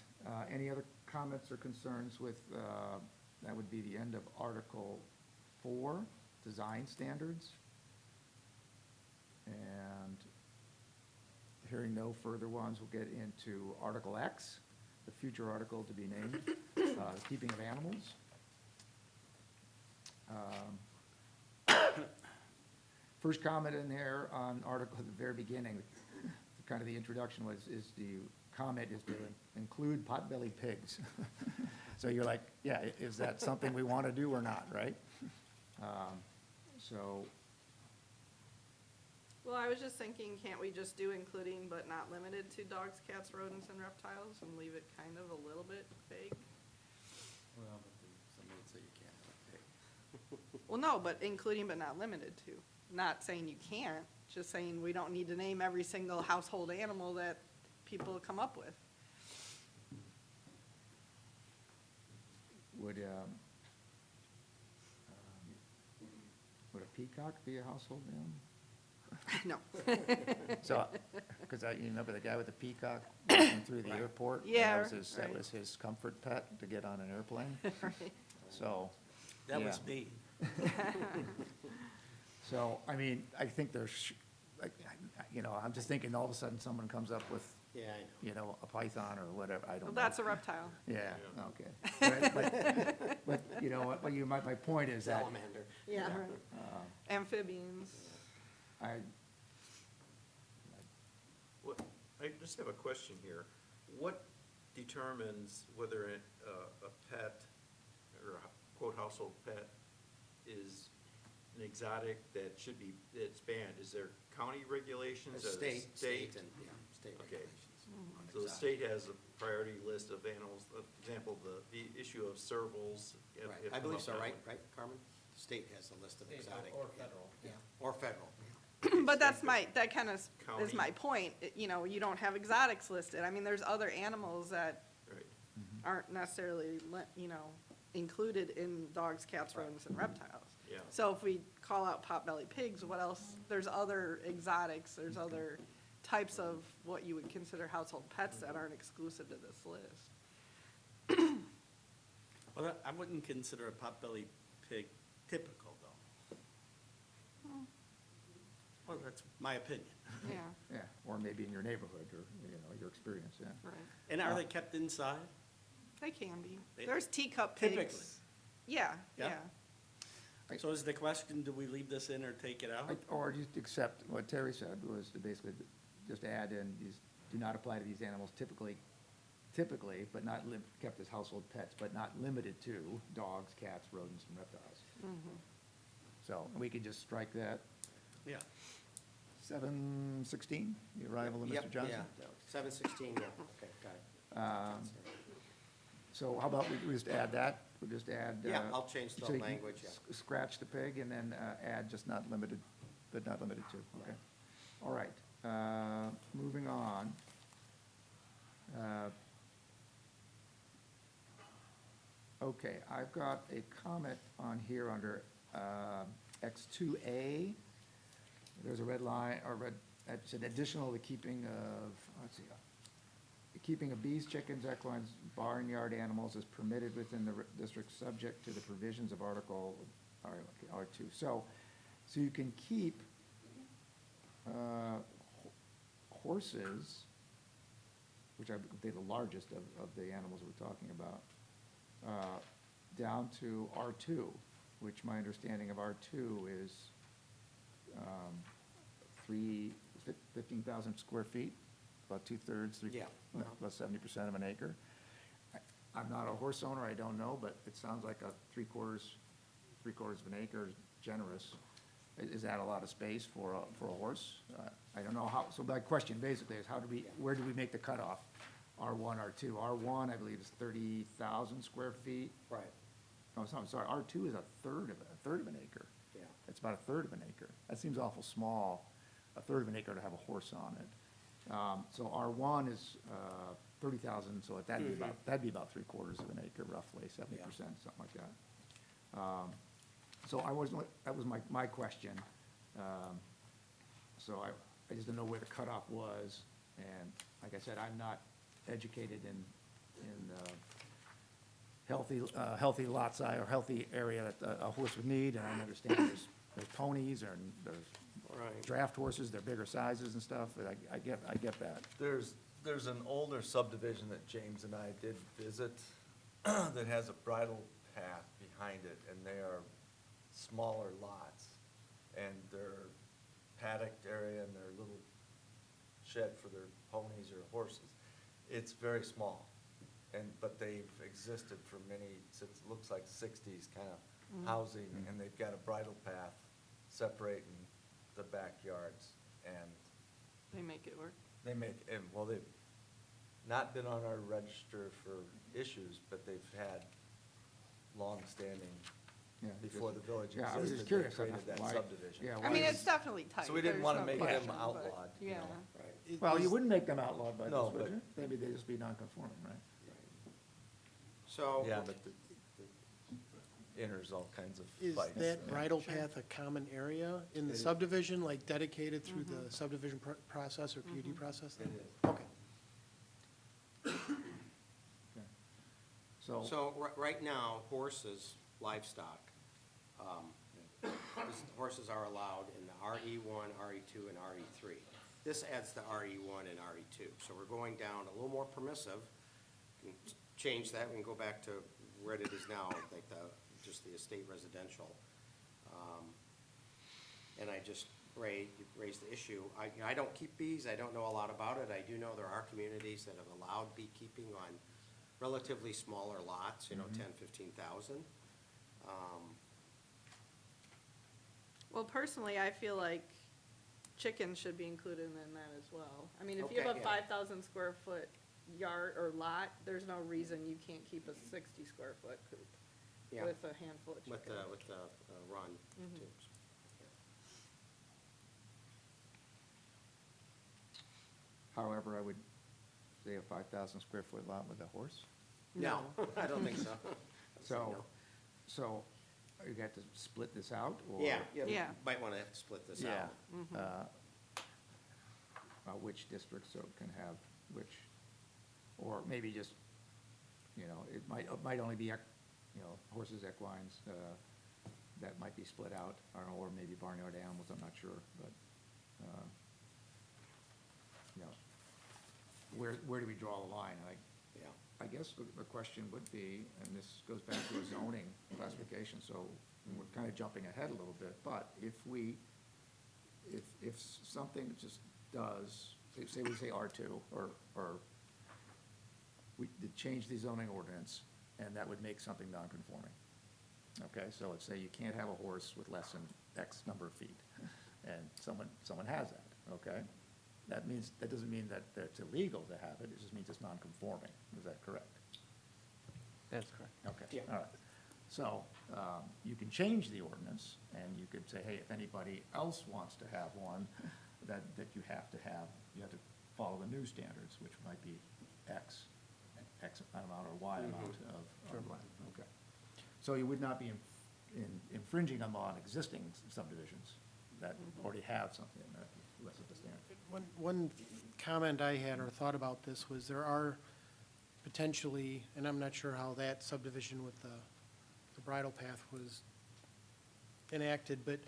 any other comments or concerns with, that would be the end of Article 4, Design Standards. And hearing no further ones, we'll get into Article X, the future article to be named, Keeping of Animals. First comment in there on article at the very beginning, kind of the introduction comment is to include potbelly pigs. So you're like, yeah, is that something we want to do or not, right? So, Well, I was just thinking, can't we just do including but not limited to dogs, cats, rodents, and reptiles, and leave it kind of a little bit vague? Well, but then somebody would say you can't have a pig. Well, no, but including but not limited to. Not saying you can't, just saying we don't need to name every single household animal that people come up with. would a peacock be a household animal? No. So, because you remember the guy with the peacock walking through the airport? And Yeah, that right. was his comfort pet to get on an airplane, Right. so. That was yeah. me. So, I mean, I think there's, like, I'm just thinking all of a sudden someone comes up with, Yeah, I know. a python or whatever, I don't know. Well, that's a reptile. Yeah, Yeah. okay. But my point is that, Salamander. Yeah, right. Amphibians. What, I just have a question here. What determines whether a pet, or a quote household pet, is an exotic that should be, that's banned? Is there county regulations? or State and, Okay. state regulations. on So the exotic. state has a priority list of animals, for example, the issue of servals. Right, I believe so, right, Carmen? The state has a list of exotic. Or yeah. federal. Yeah, or federal. But that kind of is County. my point. You don't have exotics listed. I mean, there's other animals that Right. aren't necessarily, included in dogs, cats, rodents, and reptiles. Yeah. So if we call out potbelly pigs, what else? There's other exotics, there's other types of what you would consider household pets that aren't exclusive to this list. Well, I wouldn't consider a potbelly pig typical, though. Well, that's my opinion. Yeah, yeah, or maybe in your neighborhood, or, your experience, yeah. right. And are they kept inside? They can be. They- There's teacup pigs. Typically. Yeah, Yeah. yeah. So is the question, do we leave this in or take it out? Or just accept, what Terry said was to basically just add in, these do not apply to these animals typically, but not kept as household pets, but not limited to dogs, cats, rodents, and reptiles. So, we could just strike that. Yeah. 7:16, the arrival of Yep, Mr. Johnson. Yeah, 7:16, yeah, okay, got it. So how about we just add that? We'll just add. Yeah, I'll change the so you can language, yeah. Scratch the pig and then add just not limited, but not limited to, okay? All right, moving on. Okay, I've got a comment on here under X2A. There's a red line, or red, it's an additional, the keeping of, let's see, the keeping of bees, chickens, equines, barnyard animals is permitted within the district subject to the provisions of Article R2. So you can keep horses, which I would think the largest of the animals we're talking about, down to R2, which my understanding of R2 is 15,000 square feet, about 2/3, Yeah. about 70% of an acre. I'm not a horse owner, I don't know, but it sounds like a three-quarters of an acre is generous. Is that a lot of space for a horse? I don't know how, so my question basically is where do we make the cutoff? R1, R2. R1, I believe, is 30,000 square feet. Right, No, I'm sorry, R2 is a third of an acre. yeah. It's about a third of an acre. That seems awful small, a third of an acre to have a horse on it. So R1 is 30,000, so that'd be about three-quarters of an acre roughly, 70%, something like that. So that was my question. So I just didn't know where the cutoff was, and like I said, I'm not educated in healthy lot size or healthy area that a horse would need, and I understand there's ponies and there's Right. draft horses, they're bigger sizes and stuff, but I get that. There's an older subdivision that James and I did visit that has a bridle path behind it, and they are smaller lots. And their paddocked area and their little shed for their ponies or horses, it's very small. But they've existed for since it looks like 60s kind of housing, and they've got a bridle path separating the backyards, and They make it work. they've not been on our register for issues, but they've had long-standing, Yeah, before the village Yeah, I was just existed, curious. they created that why- subdivision. Yeah, I why mean, is- it's definitely tight. So we didn't there's wanna no make them question, but, outlawed, you Yeah. know. Right. Well, you wouldn't make them outlawed by No, this, would but- you? Maybe they just be non-conforming, right? So. Yeah, but the enters all kinds of Is fights. that bridle path a common area in the subdivision, like dedicated through the subdivision process or PUD process? then? It is. Okay. Okay. So, Right now, horses, livestock, horses are allowed in the RE1, RE2, and RE3. This adds the RE1 and RE2. So we're going down a little more permissive. We can change that, we can go back to where it is now, like just the estate residential. And I just raised the issue. I don't keep bees, I don't know a lot about it. I do know there are communities that have allowed beekeeping on relatively smaller lots, 10, 15,000. Well, personally, I feel like chickens should be included in that as well. I mean, if you have Okay, a yeah. 5,000 square foot yard or lot, there's no reason you can't keep a 60 square foot coop Yeah. with a handful of With chickens. the run, Mhm. too. however, I would say a 5,000 square foot lot with a horse. No, I don't think so. So you got to split this out, or? Yeah, Yeah. might want to split this Yeah. out. Which districts so can have which, or maybe just, it might only be, horses, equines, that might be split out, or maybe barnyard animals, I'm not sure, but, where do we draw the line? Yeah. I guess the question would be, and this goes back to a zoning classification, so we're kind of jumping ahead a little bit, but if something just does, say we say R2, or we did change the zoning ordinance, and that would make something non-conforming. Okay, so let's say you can't have a horse with less than X number of feet, and someone has that, okay? That doesn't mean that it's illegal to have it, it just means it's non-conforming, is that correct? That's correct. Okay, Yeah. all right. So, you can change the ordinance, and you could say, hey, if anybody else wants to have one, that you have to follow the new standards, which might be X amount or Y amount of land. Okay. So you would not be infringing on existing subdivisions that already have something that less of a standard. One comment I had or thought about this was there are potentially, and I'm not sure how that subdivision with the bridle path was enacted, but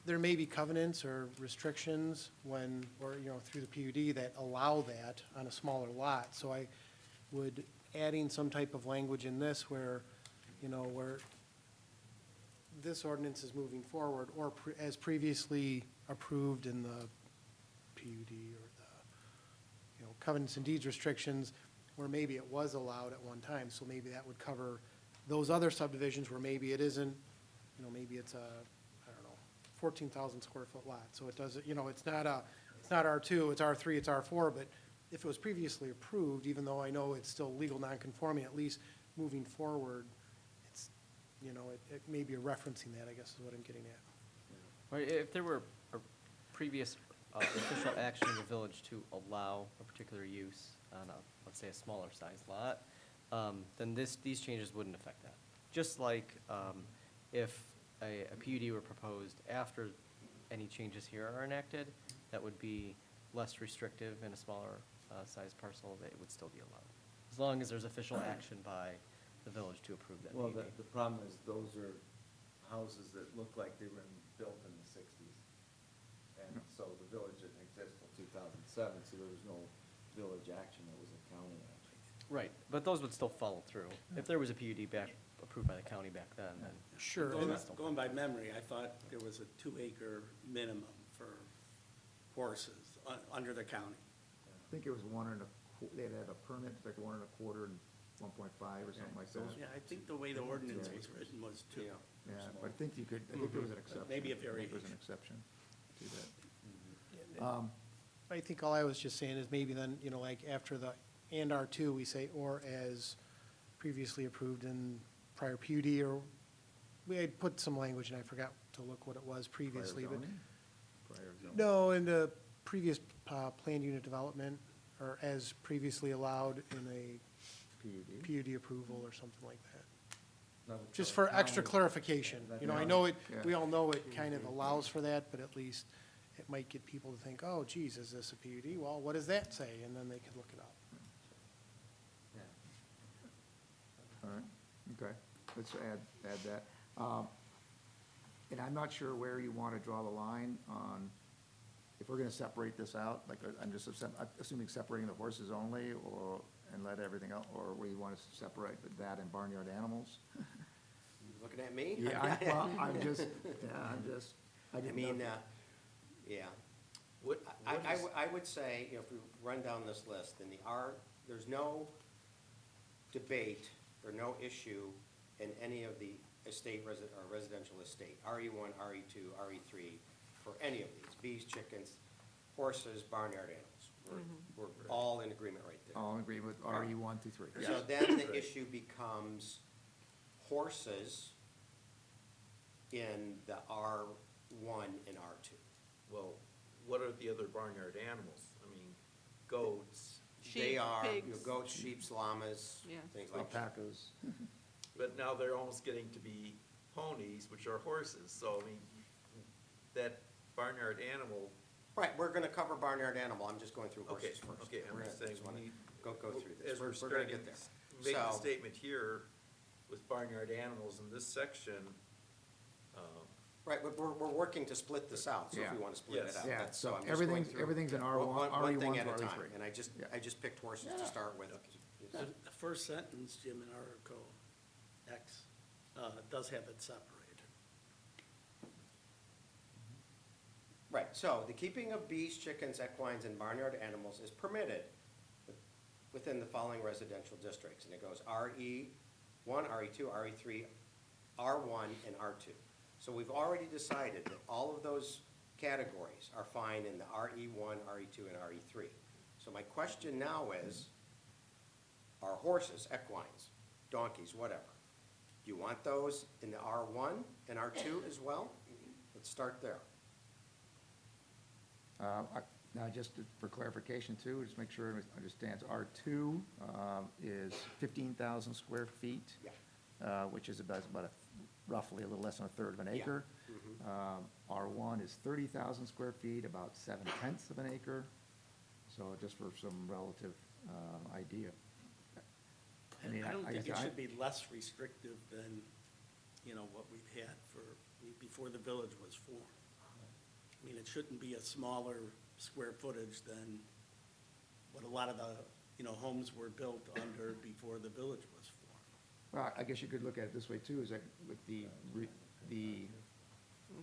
there may be covenants or restrictions when, or, you know, through the PUD that allow that on a smaller lot. So I would, adding some type of language in this where, you know, where this ordinance is moving forward, or as previously approved in the PUD or the, you know, covenants and deeds restrictions, where maybe it was allowed at one time, so maybe that would cover those other subdivisions where maybe it isn't, you know, maybe it's a, I don't know, 14,000 square foot lot, so it doesn't, you know, it's not R2, it's R3, it's R4, but if it was previously approved, even though I know it's still legal nonconforming, at least moving forward, it's, you know, it may be referencing that, I guess is what I'm getting at. Right, if there were a previous official action in the village to allow a particular use on a, let's say, a smaller sized lot, then these changes wouldn't affect that. Just like if a PUD were proposed after any changes here are enacted, that would be less restrictive in a smaller sized parcel, that it would still be allowed. As long as there's official action by the village to approve that Well, PUD. the problem is those are houses that look like they were built in the sixties. And so the village didn't exist till 2007, so there was no village action, there was a county action. Right, but those would still follow through. If there was a PUD approved by the county back then. Sure. Going by memory, I thought there was a 2-acre minimum for horses under the county. I think it was they had a permit, it's like 1 1/4 and 1.5 or something like that. Yeah, I think the way the ordinance was written was 2. Yeah. Yeah, but I think there was an exception. Maybe a I think there was an variation. exception to that. I think all I was just saying is maybe then, you know, like after the and R2, we say, or as previously approved in prior PUD, or we had put some language, and I forgot to look what it was previously, but. Prior zoning? No, in the previous planned unit development, or as previously allowed in a PUD? PUD approval or something like that. Now, Just the for extra county- clarification. You know, I Yeah. know it, Yeah. we all know it kind of allows for that, but at least it might get people to think, oh, geez, is this a PUD? Well, what does that say? And then they could look it up. Yeah. All right, okay, let's add that. And I'm not sure where you want to draw the line on, if we're going to separate this out, like, I'm just assuming separating the horses only, or, and let everything else, or we want to separate that and barnyard animals? You looking at me? Yeah, I didn't mean, know. yeah. What is- I would say, you know, if we run down this list, in the there's no debate or no issue in any of the residential estate, RE1, RE2, RE3, for any of these, bees, chickens, horses, barnyard animals. We're all in agreement right there. All in agreement with RE 1 through 3. So then the issue becomes horses in the R1 and R2. Well, what are the other barnyard animals? I mean, goats, They Sheep, are, you know, pigs. goats, sheep, llamas, Yeah. things like that. Alpacas. but now they're almost getting to be ponies, which are horses. So, I mean, that barnyard animal, Right, we're gonna cover barnyard animal, I'm just going through okay, horses first. okay, I'm We're just gonna- saying, wanna we need. Go through this, As we're we're gonna starting get to there. make a So- statement here with barnyard animals in this section, Right, but we're working to split this out, so if we Yeah. wanna split it Yes. out, Yeah, that's, so so I'm just going through. everything's in R1, One thing RE1 at to a time, RE3. and Yeah. I just picked horses to start with. The first sentence, Jim, in Article X, does have it separated. Right, so the keeping of bees, chickens, equines, and barnyard animals is permitted within the following residential districts, and it goes RE1, RE2, RE3, R1, and R2. So we've already decided that all of those categories are fine in the RE1, RE2, and RE3. So my question now is, are horses, equines, donkeys, whatever. Do you want those in the R1 and R2 as well? Let's start there. Now, just for clarification too, just make sure it understands, R2 is 15,000 square feet. Yeah. Which is about roughly a little less than a third of an acre. R1 is 30,000 square feet, about 7/10 of an acre. So just for some relative idea. I mean, I don't think guess it should be less restrictive than, what we've had before the village was formed. I mean, it shouldn't be a smaller square footage than what a lot of the, homes were built under before the village was formed. Well, I guess you could look at it this way too, is that with the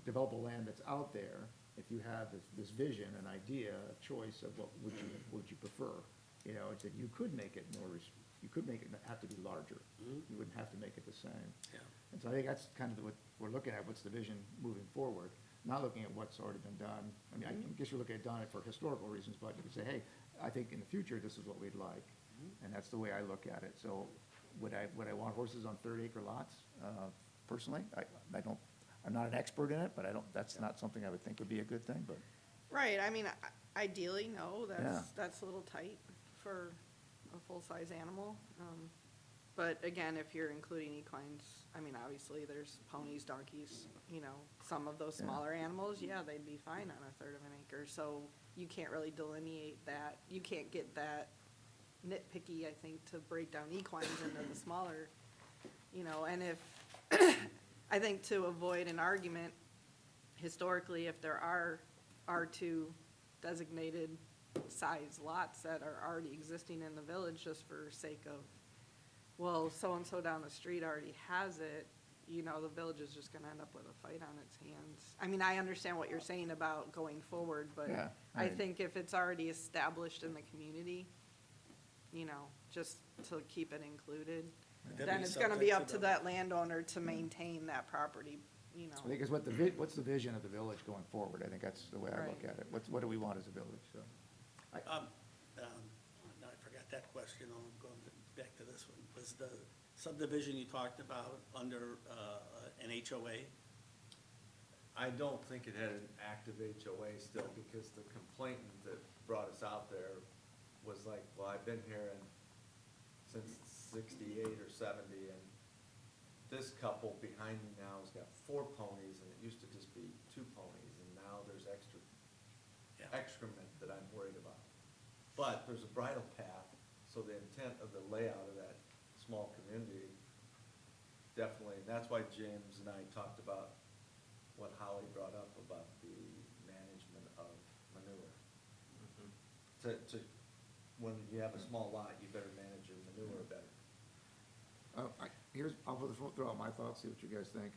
developable land that's out there, if you have this vision, an idea, a choice of what would you prefer, it's that you could make it you could make it have to be larger. You wouldn't have to make it the same. Yeah. And so I think that's kind of what we're looking at, what's the vision moving forward, not looking at what's already been done. I mean, I guess you're looking at done it for historical reasons, but you could say, hey, I think in the future, this is what we'd like. And that's the way I look at it. So would I want horses on 30-acre lots? Personally, I'm not an expert in it, but that's not something I would think would be a good thing, but. Right, I mean, ideally, no, Yeah. that's a little tight for a full-size animal. But again, if you're including equines, I mean, obviously, there's ponies, donkeys, some of those Yeah. smaller animals, yeah, they'd be fine on a third of an acre. So you can't really delineate that, you can't get that nitpicky, I think, to break down equines into the smaller, and if, I think to avoid an argument, historically, if there are R2 designated size lots that are already existing in the village, just for sake of, well, so-and-so down the street already has it, the village is just gonna end up with a fight on its hands. I mean, I understand what you're saying about going forward, but Yeah, I think if it's already established in the community, just to keep it included, That'd then be it's gonna subject be to up to the- that landowner to maintain that property, I think it's what's the vision of the village going forward? I think that's the way I look Right. at it. What do we want as a village, so. Now I forgot that question, I'm going back to this one. Was the subdivision you talked about under an HOA? I don't think it had an active HOA still, because the complainant that brought us out there was like, well, I've been here since 68 or 70, and this couple behind me now has got 4 ponies, and it used to just be 2 ponies, and now there's Yeah. excrement that I'm worried about. But there's a bridle path, so the intent of the layout of that small community, definitely, and that's why James and I talked about what Holly brought up about the management of manure. When you have a small lot, you better manage your manure better. I'll throw out my thoughts, see what you guys think.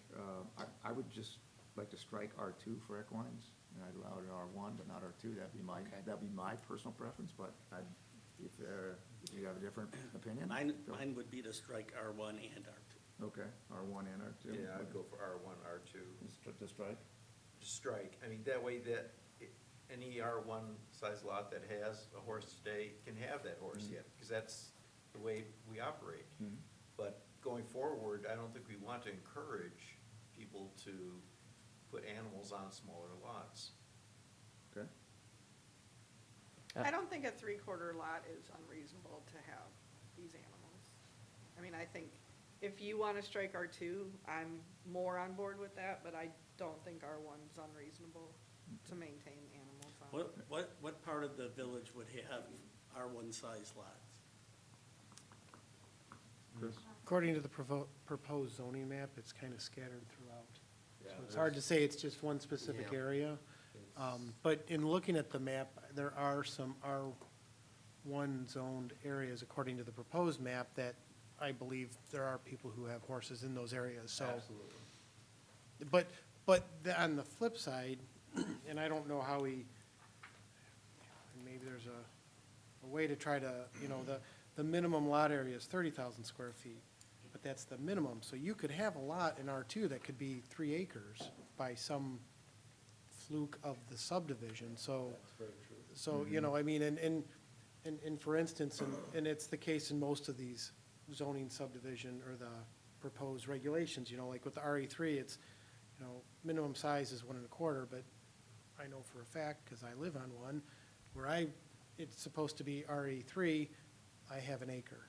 I would just like to strike R2 for equines, and I'd allow it in R1, but not R2. That'd be my personal preference, but if you have a different opinion. go. Mine would be to strike R1 and R2. Okay, R1 and R2. Yeah, I'd go for R1, R2. To strike? Just strike. I mean, that way that any R1 size lot that has a horse today can have that horse yet, because that's the way we operate. But going forward, I don't think we want to encourage people to put animals on smaller lots. Okay. I don't think a 3/4 lot is unreasonable to have these animals. I mean, I think if you want to strike R2, I'm more on board with that, but I don't think R1's unreasonable to maintain animals on. What part of the village would have R1 size lots? Chris? According to the proposed zoning map, it's kind of scattered throughout. Yeah, So it's hard to say it's just one specific Yeah. area. But in looking at the map, there are some R1 zoned areas, according to the proposed map, that I believe there are people who have horses in those areas, so. Absolutely. On the flip side, and I don't know how maybe there's a way to try to, the minimum lot area is 30,000 square feet, but that's the minimum. So you could have a lot in R2 that could be 3 acres by some fluke of the subdivision, so. That's very true. So, I mean, and for instance, and it's the case in most of these zoning subdivision or the proposed regulations, you know, like with the RE3, it's, you know, minimum size is 1.25, but I know for a fact, because I live on one, where it's supposed to be RE3, I have an acre.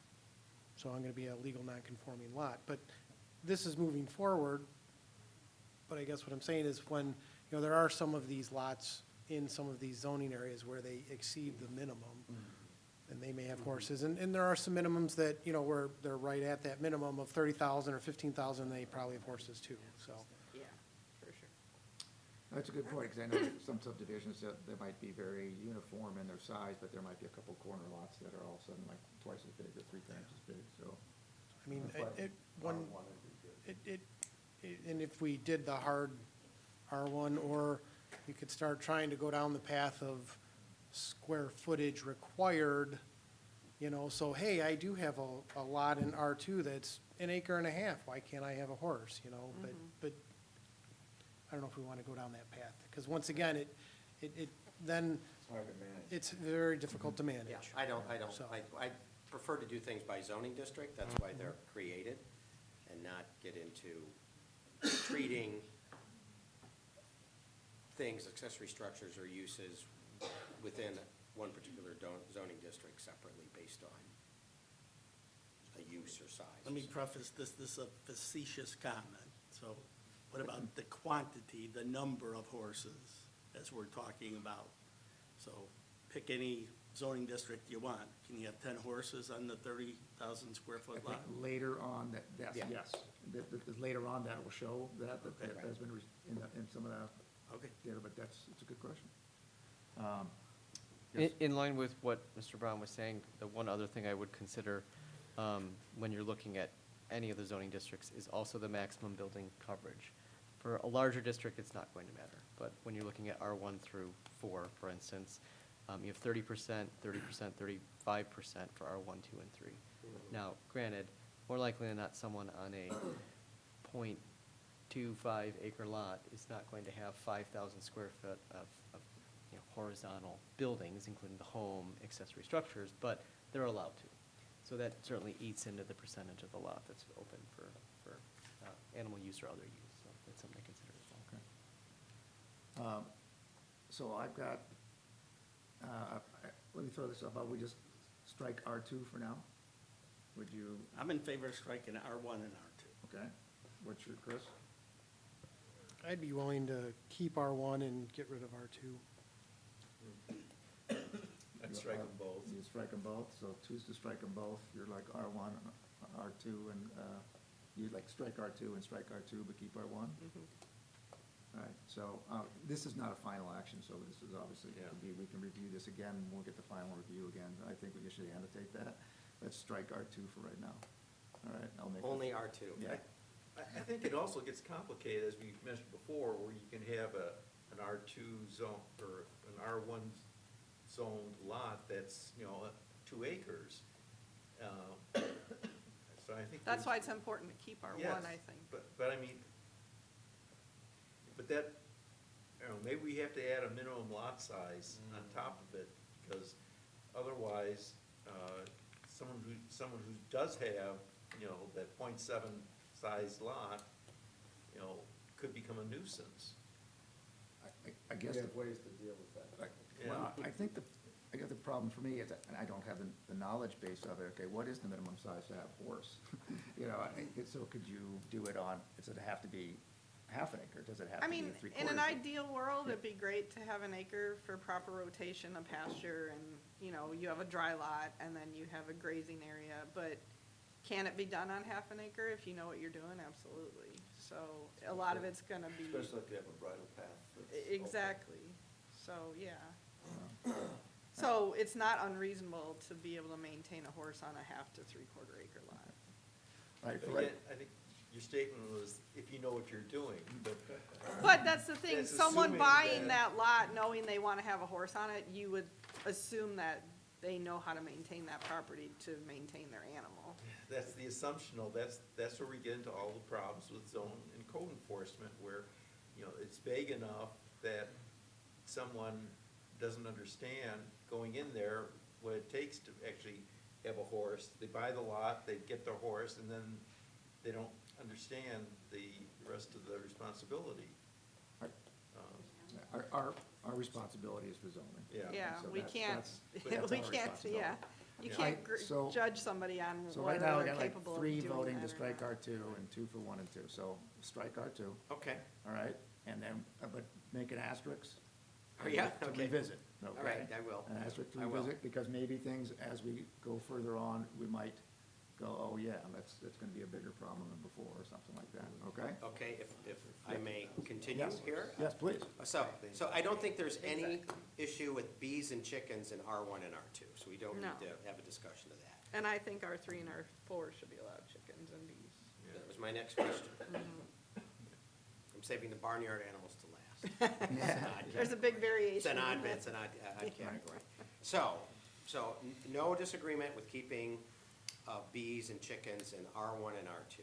So I'm gonna be a legal non-conforming lot. But this is moving forward, but I guess what I'm saying is when, you know, there are some of these lots in some of these zoning areas where they exceed the minimum, and they may have horses, and there are some minimums that, you know, where they're right at that minimum of 30,000 or 15,000, they probably have horses too, so. Yeah, for sure. That's a good point, because I know some subdivisions that might be very uniform in their size, but there might be a couple corner lots that are all of a sudden like twice as big or 3 times as big, so. I mean, That's why one, R1 would be good. and if we did the hard R1, or you could start trying to go down the path of square footage required, you know, so, hey, I do have a lot in R2 that's 1.5 acres, why can't I have a horse, you know? But I don't know if we want to go down that path, because once again, it then, It's hard to manage. it's very difficult to manage. Yeah, I don't, So- I prefer to do things by zoning district, that's why they're created, and not get into treating things, accessory structures or uses within one particular zoning district separately based on a use or size. Let me preface this is a facetious comment. So what about the quantity, the number of horses, as we're talking about? So pick any zoning district you want. Can you have 10 horses on the 30,000 square I foot think lot? later on, that's, Yeah. yes. Later on, that will show that Okay. has been in some of the Okay. data, but it's a good question. In line with what Mr. Brown was saying, the one other thing I would consider when you're looking at any of the zoning districts is also the maximum building coverage. For a larger district, it's not going to matter, but when you're looking at R1 through 4, for instance, you have 30%, 30%, 35% for R1, 2, and 3. Now, granted, more likely than not, someone on a .25 acre lot is not going to have 5,000 square foot of you know, horizontal buildings, including the home, accessory structures, but they're allowed to. So that certainly eats into the percentage of the lot that's open for animal use or other use, so that's something to consider as well. So I've got, let me throw this up, we just strike R2 for now? Would you, I'm in favor of striking R1 and R2. okay, what's your, Chris? I'd be willing to keep R1 and get rid of R2. I'd strike them both. You strike them both, so choose to strike them both, you're like R1, R2, and, you'd like strike R2 and strike R2, but keep R1? All right, so, this is not a final action, so this is obviously, we can review this again, we'll get the final review again, I think we should annotate that. Let's strike R2 for right now. All right, I'll make. Only R2. Yeah. I think it also gets complicated, as we mentioned before, where you can have an R2 zone, or an R1 zoned lot that's, 2 acres. So I think. That's there's- why it's important to keep R1, Yes, I think. But I mean, but that, maybe we have to add a minimum lot size on top of it, because otherwise, someone who does have, that .7 size lot, could become a nuisance. I guess. We have ways to deal with that. Well, I think I guess the problem for me is, that- and I don't have the knowledge base of it, okay, what is the minimum size to have a horse? So could you do it on, does it have to be half an acre, does it have I to be mean, a 3/4? in an ideal world, it'd be great to have an acre for proper rotation of pasture and, you have a dry lot and then you have a grazing area, but can it be done on half an acre if you know what you're doing? Absolutely. So a lot of it's gonna be. Especially if you have a bridle path. that's open. Exactly. So, yeah. So it's not unreasonable to be able to maintain a horse on a half to 3/4 acre lot. All right, But for right- again, I think your statement was, if you know what you're doing, but. But that's the thing, That's someone assuming buying that- that lot, knowing they wanna have a horse on it, you would assume that they know how to maintain that property to maintain their animal. That's the assumption, that's where we get into all the problems with zone and code enforcement, where, it's vague enough that someone doesn't understand going in there what it takes to actually have a horse, they buy the lot, they get their horse, and then they don't understand the rest of the responsibility. Right. Um, Our responsibility is for zoning. Yeah, So we that's- can't, that's we our can't, responsibility. yeah. You Yeah. can't Right, so- judge somebody on So whether right now, we they're got like capable of 3 doing voting that to or strike not. R2 and 2 for 1 and 2, so strike R2, Okay, all right? And then, but make an asterisk. Oh, yeah? To Okay. revisit, okay? all right, I will. An asterisk to I will. revisit, because maybe things, as we go further on, we might go, oh, yeah, that's gonna be a bigger problem than before, or something like that, okay? Okay, if I may continue Yes. here? Yes, please. So I don't think there's any issue with bees and chickens in R1 and R2, so we don't need No. to have a discussion of that. And I think R3 and R4 should be allowed chickens and bees. That was my next question. I'm saving the barnyard animals to last. It's an odd There's a category. big variation. It's an in odd, that. it's an odd category. So no disagreement with keeping bees and chickens in R1 and R2.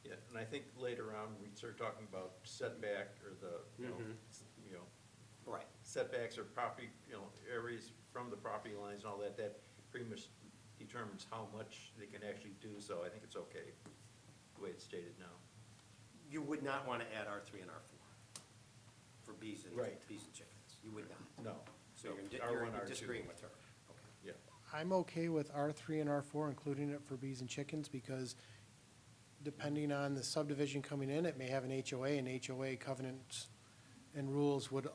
Yeah, and I think later on, we start talking about setback or the, you know, Right. setbacks or property, areas from the property lines and all that, that pretty much determines how much they can actually do, so I think it's okay, the way it's stated now. You would not want to add R3 and R4 for bees and Right. chickens. You would not. No. So No, you're R1, R2. disagreeing with her. Okay. Yeah. I'm okay with R3 and R4, including it for bees and chickens, because depending on the subdivision coming in, it may have an HOA, and HOA covenants and rules would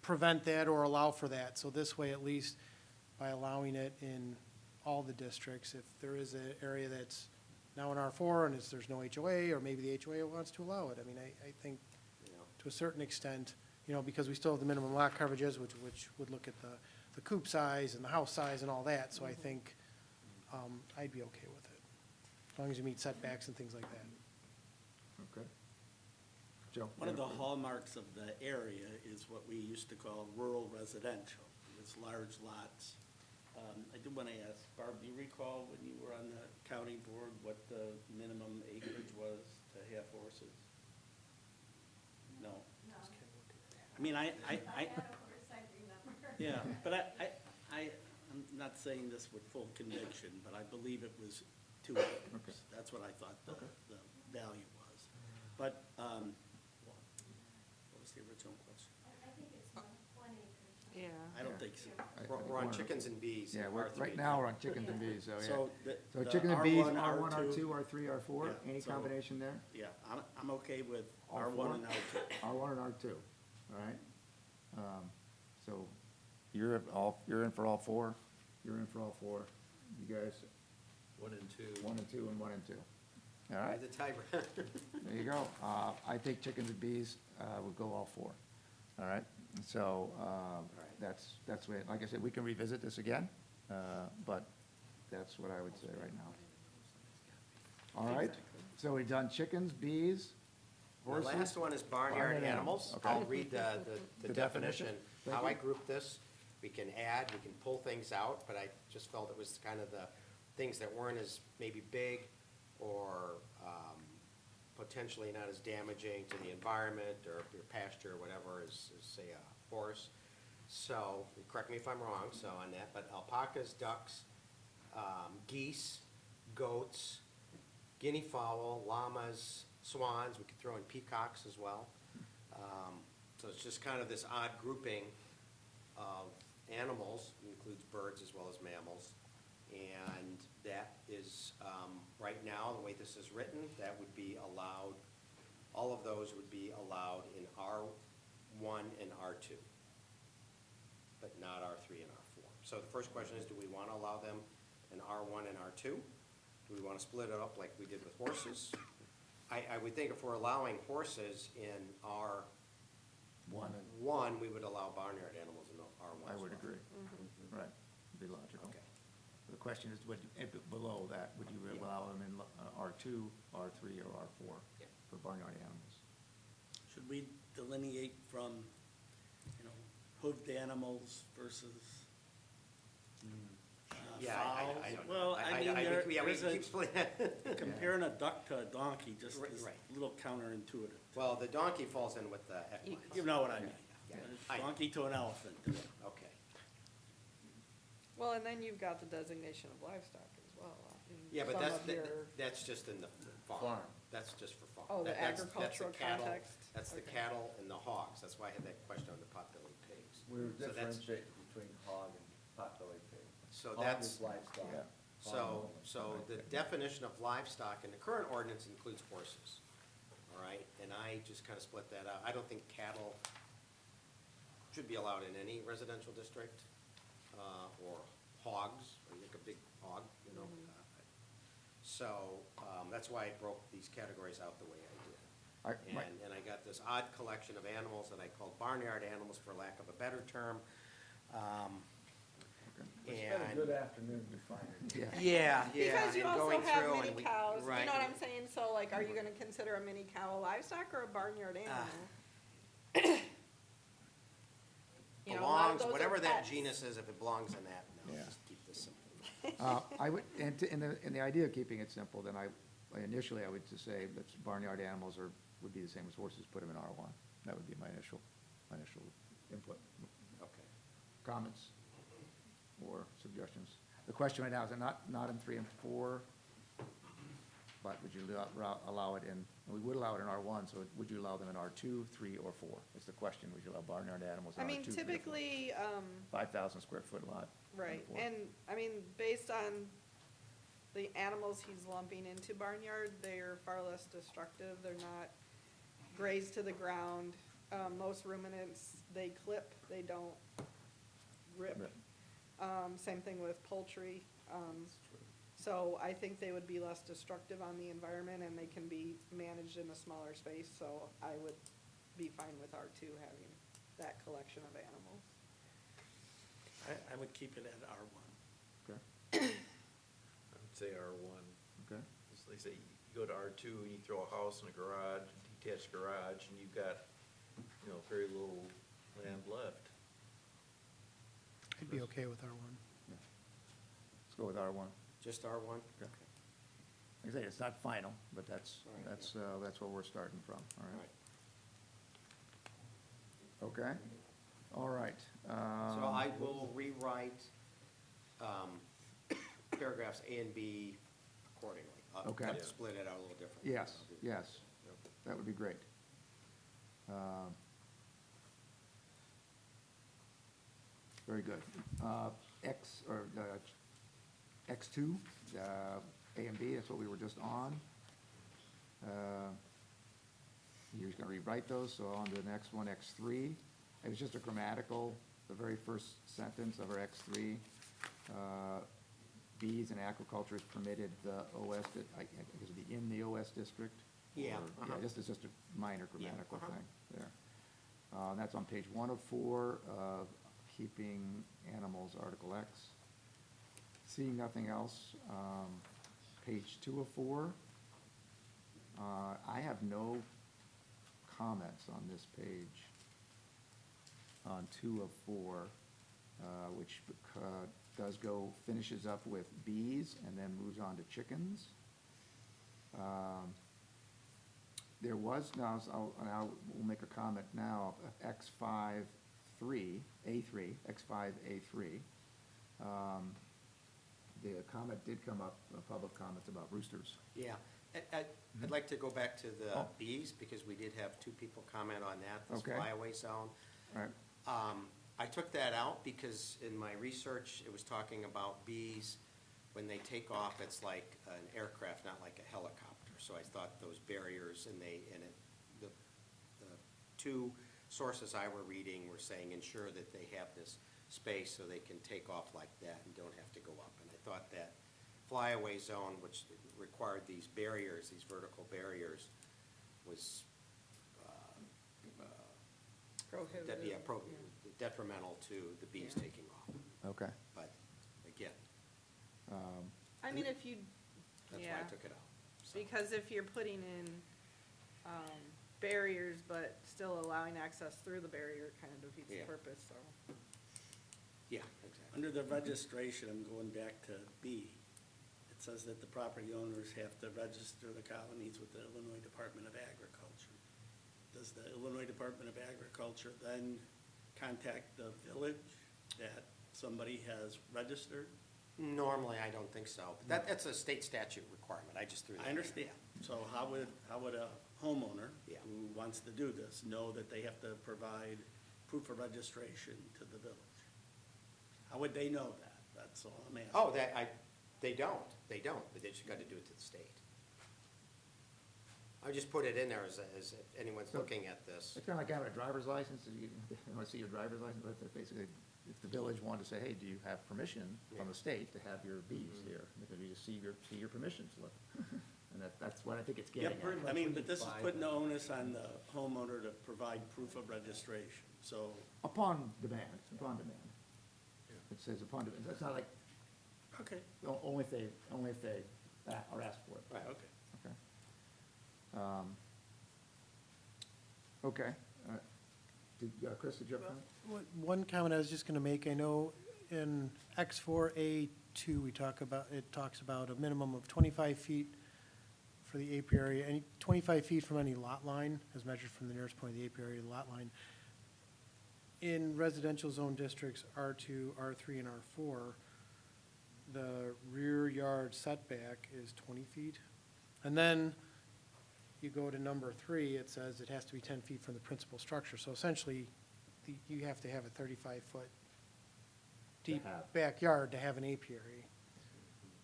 prevent that or allow for that. So this way, at least, by allowing it in all the districts, if there is an area that's now in R4 and there's no HOA, or maybe the HOA wants to allow it, I mean, I think You know, to a certain extent, because we still have the minimum lot coverages, which would look at the coop size and the house size and all that, so I think I'd be okay with it, as long as you meet setbacks and things like that. Okay. Joe? One of the hallmarks of the area is what we used to call rural residential. It's large lots. I do want to ask, Barb, do you recall when you were on the county board, what the minimum acreage was to have horses? No? I mean, yeah, but I'm not saying this with full conviction, but I believe it was 2 Okay. acres. That's what I thought the value was. But, what was the original question? Yeah. I don't think so. We're on chickens and bees. Yeah, R3. right now, we're on chickens and bees, so, yeah. So So the chicken and bees, R1, R1, R2, R2, R3, R4, Yeah, any so- combination there? Yeah, I'm okay with All R1 four? and R2. R1 and R2, all right? So you're in for all 4? You're in for all 4? You guys, 1 and 2. 1 and 2 and 1 and 2. All right, The tiebreaker. there you go. I think chickens and bees would go all 4, all right? So that's what, like I said, we can revisit this again, but that's what I would say right now. All right, so we've done chickens, bees, The horses? last one is barnyard Barnyard animals. animals, okay. I'll read the The definition. definition, Thank how I you. grouped this. We can add, we can pull things out, but I just felt it was kind of the things that weren't as maybe big or potentially not as damaging to the environment or your pasture or whatever as say, a horse. So, correct me if I'm wrong, so on that, but alpacas, ducks, geese, goats, guinea fowl, llamas, swans, we could throw in peacocks as well. So it's just kind of this odd grouping of animals, includes birds as well as mammals. And that is, right now, the way this is written, that would be allowed, all of those would be allowed in R1 and R2, but not R3 and R4. So the first question is, do we want to allow them in R1 and R2? Do we want to split it up like we did with horses? I would think if we're allowing horses in R1, we would allow barnyard animals in R1 I as would well. agree. Right, be logical. Okay. The question is, if below that, would you Yeah. allow them in R2, R3, or R4 Yeah. for barnyard animals? Should we delineate from, hoofed animals versus Yeah, fowls? I don't know. Well, I mean, Yeah, we there's a, keep splitting. comparing a duck to a donkey just Right, is right. a little counterintuitive. Well, the donkey falls in with the equines. You know what I mean? Yeah, A donkey to an elephant. Okay. Well, and then you've got the designation of livestock as well. in Yeah, but some that's, of your- that's just in the farm. Farm. That's just for farm. Oh, the That's the agricultural cattle- context? That's the Okay. cattle and the hogs. That's why I had that question on the potbelly pigs. We were So that's- differentiating between hog and potbelly pig. So Hog that's, is livestock. Yeah. so the definition of livestock in the current ordinance includes horses, all right? And I just kind of split that out. I don't think cattle should be allowed in any residential district, or hogs, or like a big hog, you know? So, that's why I broke these categories out the way I did. And I got this odd collection of animals that I called barnyard animals, for lack of a better term. We spent a And, good afternoon defining it. Yeah. yeah, Because you and also going have through mini and we- cows, you right. know what I'm saying? So like, are you gonna consider a mini cow a livestock or a barnyard animal? You know, a lot of Belongs, those are whatever that pets. genus is, if it belongs in that, no, Yeah. just keep this simple. I would, and in the idea of keeping it simple, then initially I would just say that barnyard animals would be the same as horses, put them in R1. That would be my initial input. Okay. Comments or suggestions? The question right now is not in 3 and 4, but would you allow it in, and we would allow it in R1, so would you allow them in R2, 3, or 4? Is the question, would you allow barnyard animals in I R2? mean, 3, or 4? typically, 5,000 square foot lot. right, Four. and, I mean, based on the animals he's lumping into barnyard, they're far less destructive, they're not grazed to the ground. Most ruminants, they clip, they don't rip. Rip. Same thing with poultry. So I think they would be less destructive on the environment, and they can be managed in a smaller space, so I would be fine with R2 having that collection of animals. I would keep it at R1. Okay, I would say R1. okay. Just like say, you go to R2 and you throw a house and a garage, a detached garage, and you've got, very little land left. I'd be okay with R1. Let's go with R1. Just R1? Okay. Like I say, it's not final, but that's All right, where we're starting from, all All right? right. Okay, all right. So I will rewrite paragraphs A and B accordingly. I'll Okay. have to split it out a little differently. Yes, I'll do- yes, that would be great. Very good. X2, A and B, that's what we were just on. You're just gonna rewrite those, so on to the next one, X3. It was just a grammatical, the very first sentence of our X3. Bees and aquaculture is permitted the OS, I guess it'd be in the OS district? Yeah, Or- uh-huh. Yeah, it's just a minor grammatical uh-huh. thing there. And that's on page 1 of 4, keeping animals, Article X. Seeing nothing else, page 2 of 4. I have no comments on this page, on 2 of 4, which finishes up with bees and then moves on to chickens. There was, now we'll make a comment now, of X5-3, A3, X5A3. The comment did come up, public comments about roosters. Yeah. I'd like to go back to the Oh. bees, because we did have 2 people comment on that, this Okay. flyaway zone. All right, I took that out because in my research, it was talking about bees, when they take off, it's like an aircraft, not like a helicopter. So I thought those barriers, the 2 sources I were reading were saying ensure that they have this space so they can take off like that and don't have to go up. And I thought that flyaway zone, which required these barriers, these vertical barriers, was Prohibited. detrimental to the bees Yeah. taking off. okay. But again, I mean, if you, that's why yeah, I took it out. So, because if you're putting in, barriers, but still allowing access through the barrier, it kind of defeats the Yeah. purpose, so. yeah, exactly. Under the registration, I'm going back to B. It says that the property owners have to register the colonies with the Illinois Department of Agriculture. Does the Illinois Department of Agriculture then contact the village that somebody has registered? Normally, I don't think so, but that's a state statute requirement, I just threw that. I understand. So how would a homeowner Yeah. who wants to do this know that they have to provide proof of registration to the village? How would they know that? That's all I'm asking. Oh, they don't, but they just gotta do it to the state. I just put it in there as if anyone's looking at this. It's kind of like having a driver's license, you want to see your driver's license, but basically, if the village wanted to say, hey, do you have permission from the state to have your bees here? Because you just see your permission slip. And that's what I think it's getting Yep, at. I mean, but this is putting the onus on the homeowner to provide proof of registration, so, Upon demand, It says upon demand, it's not like, okay, only if they are asked for it. Right. okay. Okay. Okay. Chris, did you have a comment? One comment I was just gonna make, I know in X4A2, it talks about a minimum of 25 feet for the apiary, and 25 feet from any lot line, as measured from the nearest point of the apiary to the lot line. In residential zone districts R2, R3, and R4, the rear yard setback is 20 feet. And then you go to number 3, it says it has to be 10 feet from the principal structure. So essentially, you have to have a 35-foot deep have. backyard to have an apiary.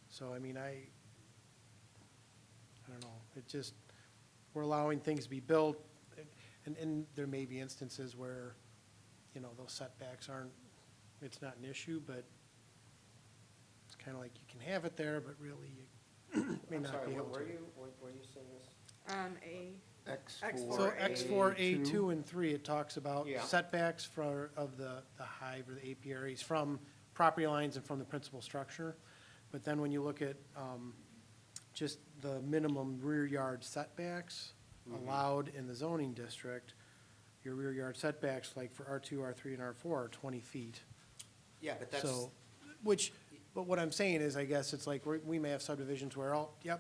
So, I mean, I don't know, it just, we're allowing things to be built, and there may be instances where, you know, those setbacks aren't, it's not an issue, but it's kind of like you can have it there, but really you may I'm not sorry, be able where to. were you saying this? On A, So X4A2 and 3, it talks about Yeah. setbacks of the hive or the apiaries from property lines and from the principal structure. But then when you look at just the minimum rear yard setbacks allowed in the zoning district, your rear yard setbacks, like for R2, R3, and R4, are 20 feet. Yeah, but that's, So, but what I'm saying is, I guess, it's like, we may have subdivisions where,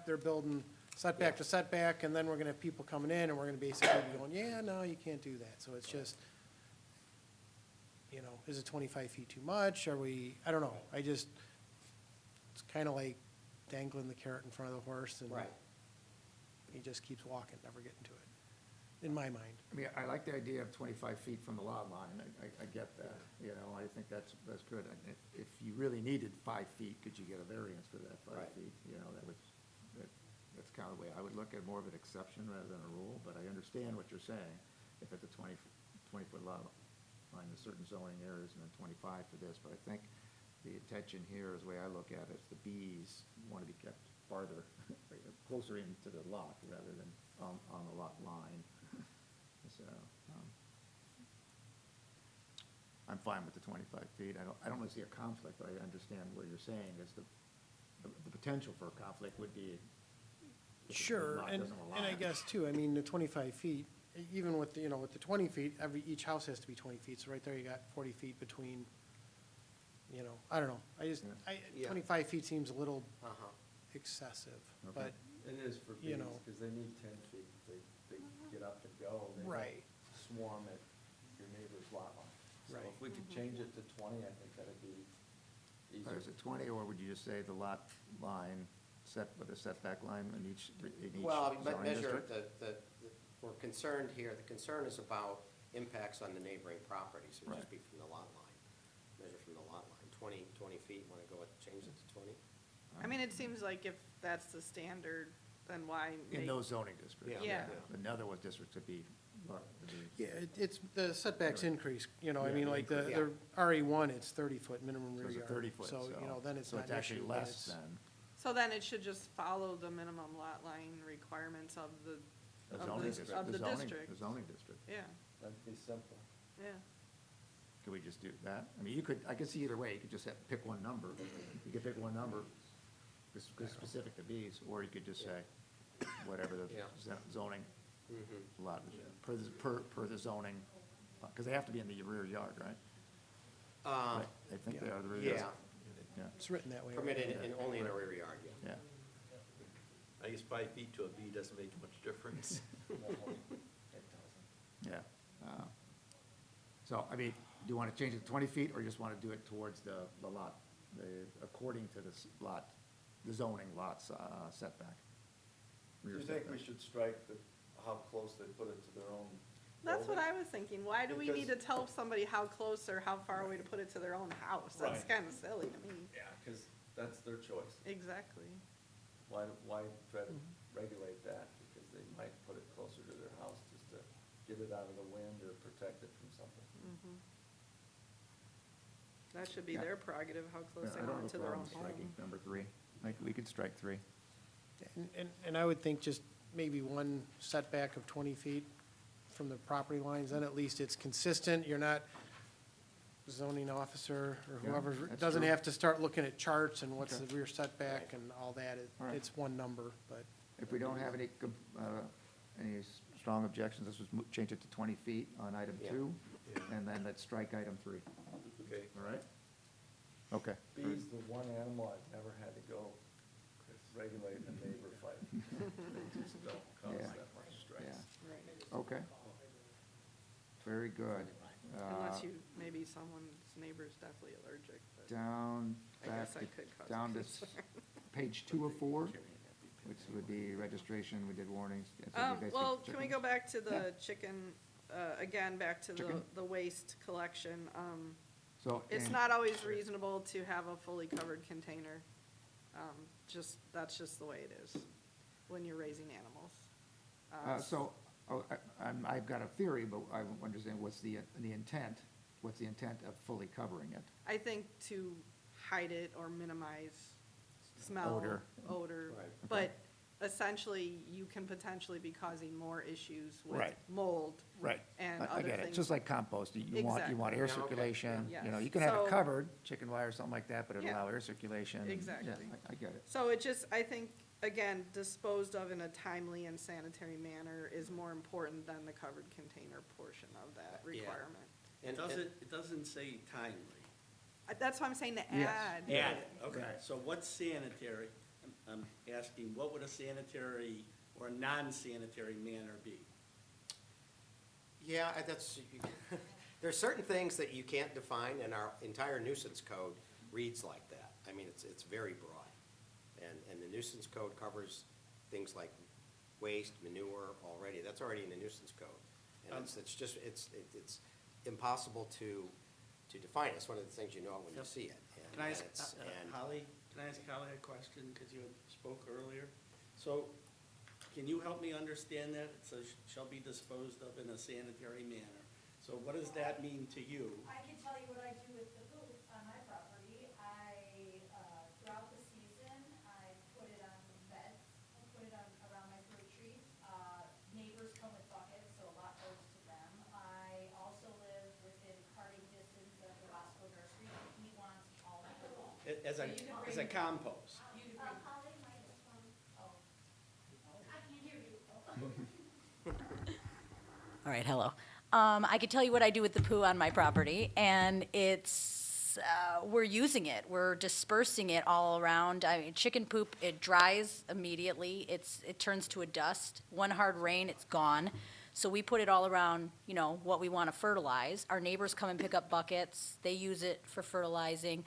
they're building setback Yeah. to setback, and then we're gonna have people coming in, and we're gonna basically be going, yeah, no, you can't do that. So it's just, you know, is it 25 feet too much? I don't know. It's kind of like dangling the carrot in front of the horse, and right. he just keeps walking, never getting to it, in my mind. I mean, I like the idea of 25 feet from the lot line, I get that, you know, I think that's good. And if you really needed 5 feet, could you get a variance for that 5 Right. feet? You know, that's kind of the way I would look at more of an exception rather than a rule, but I understand what you're saying. If it's a 20-foot lot line in certain zoning areas and then 25 for this, but I think the intention here is, the way I look at it, is the bees want to be kept farther, closer into the lot rather than on the lot line. So, I'm fine with the 25 feet. I don't really see a conflict, but I understand what you're saying is the potential for a conflict would be if the Sure, lot and doesn't allow I it. guess too, I mean, the 25 feet, even with, with the 20 feet, each house has to be 20 feet, so right there you got 40 feet between, I don't know, Yeah. 25 feet seems a little Uh-huh. excessive, Okay. but, It is for You bees, know. because they need 10 feet. They get up and go. They don't Right. swarm at your neighbor's lot line. So Right. if we could change it to 20, I think that'd be Or easier. is it 20, or would you just say the lot line set with a setback line in each Well, but zoning measure, district? we're concerned here, the concern is about impacts on the neighboring properties, it would just Right. be from the lot line. Measure from the lot line, 20 feet, want to go with, change it to 20? I mean, it seems like if that's the standard, then why In make, those zoning districts. Yeah. But in other districts would be, yeah, it's, the setbacks increase, I Yeah, mean, they like the increase. RE1, it's 30-foot minimum so rear it's a yard. 30-foot, So, then it's so not it's an actually issue, but less it's- than so then it should just follow the minimum lot line requirements of the, the Of zoning the- district. of the zoning- district. The zoning district. yeah, That'd be simple. yeah. Could we just do that? I mean, I could see either way, you could just pick one number. You could pick one number, specific to bees, or you could just say, whatever the Yeah. zoning Mm-hmm. lot, per the zoning, because they have to be in the rear yard, right? Right, I think they are the rear yard. Yeah, Yeah, It's written that way. permitted in, only in a rear yard, yeah. yeah. I guess 5 feet to a bee doesn't make much difference. Yeah. So, I mean, Do you want to change it to 20 feet, or you just want to do it towards the lot, according to the lot, the zoning lots setback? Do Rear you think we setback. should strike how close they put it to their own That's what building? I was thinking. Why do we need to tell somebody how close or how far away to put it to their own house? That's Right. kind of silly to me. Yeah, because that's their choice. Exactly. Why try to regulate that? Because they might put it closer to their house just to get it out of the wind or protect it from something. That should be Yeah. their prerogative, how close Yeah, they I don't want have it to a their problem own striking home. number 3. Like, we could strike 3. And I would think just maybe one setback of 20 feet from the property lines, then at least it's consistent. You're not zoning officer or Yeah, whoever, that's doesn't true. have to start looking at charts and what's Okay. the rear setback and all that. All right. It's one number, but. If we don't have any strong objections, let's just change it to 20 feet on item Yeah. 2, Yeah. and then let's strike item 3. Okay. All right? Okay. Bees, the one animal I've never had to go regulate a neighbor fight. They just don't cause Yeah. that much stress. Yeah, Right. okay. Very good. Unless you, maybe someone's neighbor's definitely allergic, but Down, I back guess to, that could cause down to concern. page 2 of 4, which would be registration, we did warnings. It's a basic Well, can we chickens. go back to the Yeah. chicken, again, back to Chicken. the waste collection? So, It's and- not always reasonable to have a fully covered container. That's just the way it is when you're raising animals. So, I've got a theory, but I understand what's the intent, what's the intent of fully covering it? I think to hide it or minimize smell, Odor. odor. Right. But essentially, you can potentially be causing more issues with Right. mold Right. and I other get it, things. just like compost, you want Exactly. air Yeah, okay. circulation, you know, Yes. you can have it So- covered, chicken wire or something like that, but it'll Yeah. allow air circulation. and- Exactly. Yeah, I get it. So it just, I think, again, disposed of in a timely and sanitary manner is more important than the covered container portion of that Yeah. requirement. It doesn't say timely. That's why I'm saying to Yes. add. Add, okay, Right. so what's sanitary? I'm asking, what would a sanitary or a non-sanitary manner be? Yeah, that's, there are certain things that you can't define, and our entire nuisance code reads like that. I mean, it's very broad. And the nuisance code covers things like waste, manure already, that's already in the nuisance code. And it's just, it's impossible to define, it's one of the things you know when you Yep. see it. And- Can I and ask, it's- and- Holly, can I ask Holly a question, because you had spoke earlier? So, can you help me understand that? It says shall be disposed of in a sanitary manner. So what does that mean to you? I can tell you what I do with the poop on my property. Throughout the season, I put it on beds, I put it on, around my fruit trees. Neighbors come with buckets, so a lot goes to them. I also live within carting distance of the Wasco nursery, he wants all my poop. As a, as a compost? You can bring. Holly, oh. I can't hear you. All right, hello. I could tell you what I do with the poo on my property, and it's, we're using it. We're dispersing it all around. I mean, chicken poop, it dries immediately. It turns to a dust. One hard rain, it's gone. So we put it all around, you know, what we want to fertilize. Our neighbors come and pick up buckets. They use it for fertilizing.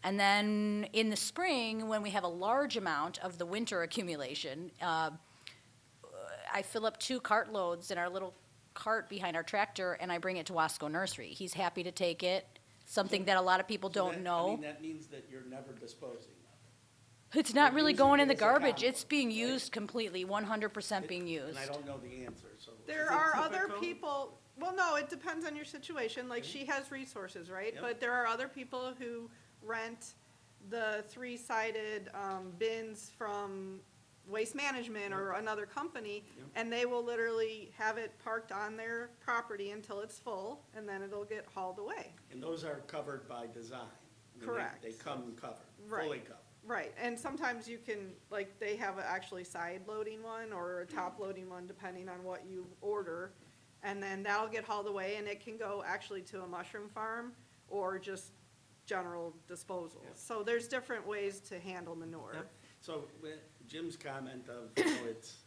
And then in the spring, when we have a large amount of the winter accumulation, I fill up 2 cartloads in our little cart behind our tractor, and I bring it to Wasco Nursery. He's happy to take it, something that a lot of people So don't that- I know. mean, that means that you're never disposing of It's not you're really using going it in the as a garbage. compost, It's being right? used completely, 100% it. being used. And I don't know the answer, so. There is it are other typical? people, well, no, it depends on your situation, like she has resources, right? Yep. But there are other people who rent the 3-sided bins from Waste Management or another company, Yep. and they will literally have it parked on their property until it's full, and then it'll get hauled away. And those are covered by design. I mean, they- Correct. They come covered, Right. fully covered. Right, and sometimes you can, like, they have a actually side-loading one or a top-loading one, depending on what you order. And then that'll get hauled away, and it can go actually to a mushroom farm or just general disposal. Yeah. So there's different ways to handle manure. Yep. So Jim's comment of, you know, it's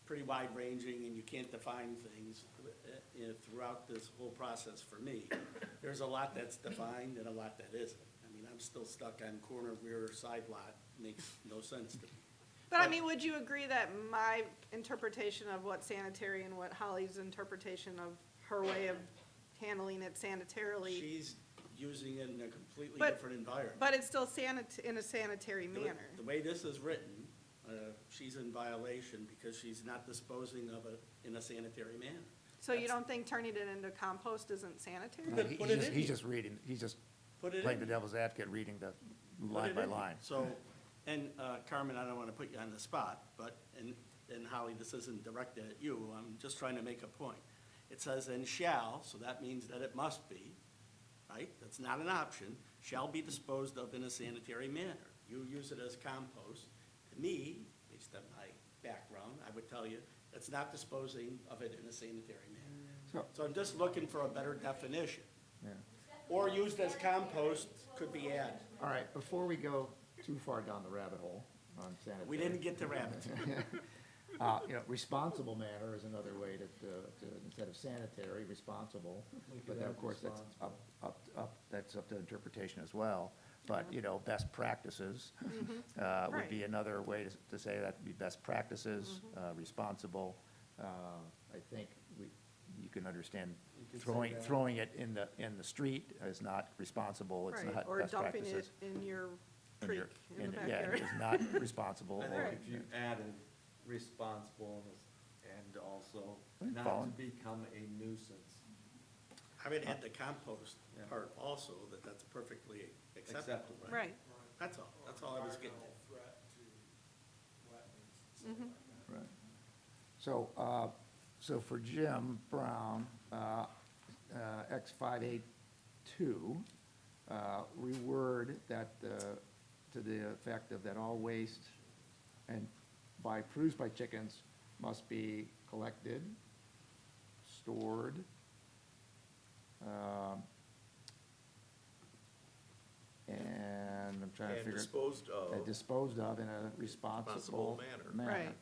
pretty wide-ranging, and you can't define things throughout this whole process for me. There's a lot that's defined and a lot that isn't. I mean, I'm still stuck on corner rear side lot, makes no sense to me. But I mean, would you agree that my interpretation of what sanitary and what Holly's interpretation of her way of handling it sanitarily, She's using it in a completely But- different environment. but it's still in a sanitary The way- manner? The way this is written, she's in violation because she's not disposing of it in a sanitary manner. So you don't think turning it into compost isn't sanitary? Then put it in He's here. just reading, he's just Put it playing in the here. devil's advocate, reading the Put line it by in here. line. So, and Carmen, I don't want to put you on the spot, but, and Holly, this isn't directed at you, I'm just trying to make a point. It says "and shall," so that means that it must be, right? That's not an option, shall be disposed of in a sanitary manner. You use it as compost. To me, based on my background, I would tell you, it's not disposing of it in a sanitary manner. So I'm just looking for a better definition. Yeah. Or used as compost could be added. All right, before we go too far down the rabbit hole on sanitary. We didn't get to rabbits. Responsible manner is another way to, instead of sanitary, responsible. But then, of course, that's that's up to interpretation as well. But, best practices would be another way to say that, would be best practices, responsible. I think you can understand throwing it in the street is not responsible, it's Right, not or best dumping practices. it in your In creek your- in the Yeah, backyard. it's not responsible. I or- think if you added responsible and also I'm not following. to become a nuisance. I would add the compost Yeah. part also, that's perfectly acceptable. Acceptable. Right. That's all I was getting at. Right. So for Jim Brown, X 582, reword that, to the effect of that all waste and produced by chickens must be collected, stored, and I'm trying to And figure. disposed of. Disposed of in a responsible Responsible manner. Right.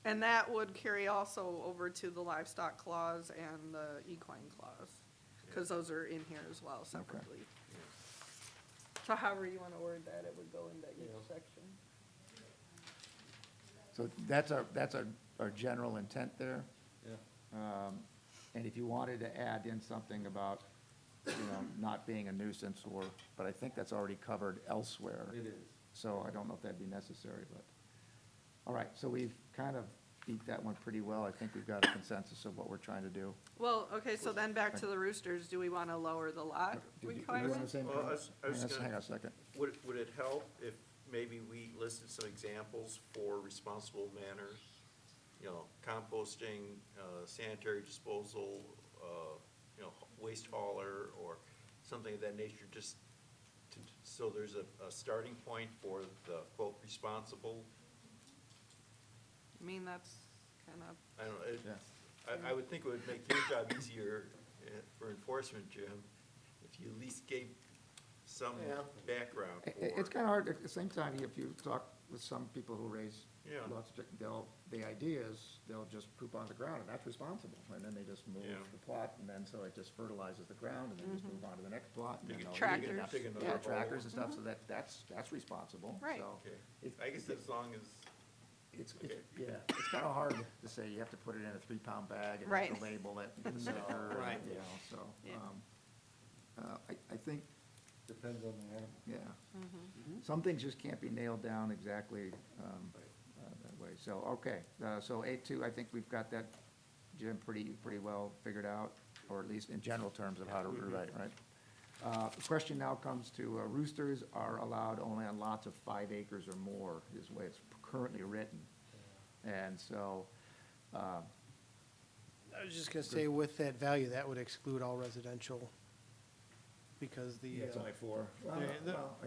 And that would carry also over to the livestock clause and the equine clause, because those are in here as well separately. So however you want to word that, it would go into each section. So that's our general intent there. Yeah. And if you wanted to add in something about, not being a nuisance but I think that's already covered elsewhere. It is. So I don't know if that'd be necessary, but, all right, so we've kind of beat that one pretty well. I think we've got a consensus of what we're trying to do. Well, okay, so then back to the roosters, do we want to lower the lot Do you requirement? want to say? Well, I was gonna- Hang on a second. Would it help if maybe we listed some examples for responsible manner? Composting, sanitary disposal, waste hauler, or something of that nature, just so there's a starting point for the quote, responsible. I mean, that's kind of, I don't know, Yeah. I would think it would make your job easier for enforcement, Jim, if you at least gave some background for. It's kind of hard, at the same time, if you talk with some people who raise Yeah. lots of chicken, the idea is they'll just poop on the ground, and that's responsible. And then they just move Yeah. the plot, and then so it just fertilizes the ground, and then just move on to the next plot. and then they'll Tractors. dig enough- Dig another Yeah, hole. tractors and stuff, so that's responsible. Right. So Okay, it- I guess as long as, it's kind of hard to say you have to put it in a 3-pound bag and you have to Right. label it, and sticker, Right. and, so. Yeah. I think, Depends on the animal. yeah. Some things just can't be nailed down exactly that way. So, okay, so A2, I think we've got that, Jim, pretty well figured out, or at least in general terms of how to rewrite, right? The question now comes to roosters are allowed only on lots of 5 acres or more, is the way it's currently written. And so, I was just gonna say, with that value, that would exclude all residential, because the, it's only 4.